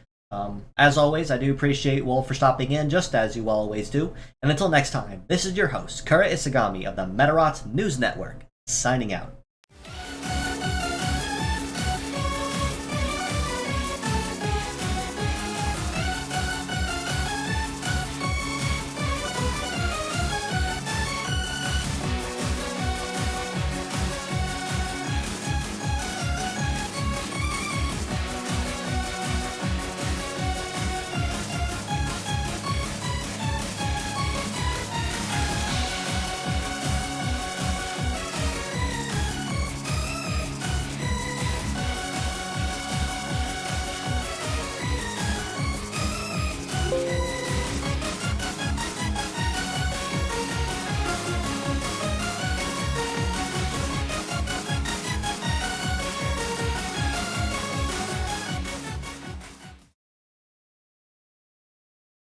As always, I do appreciate you all for stopping in, just as you always do. And until next time, this is your host, Kuura Isagami of the Metarot News Network, signing out.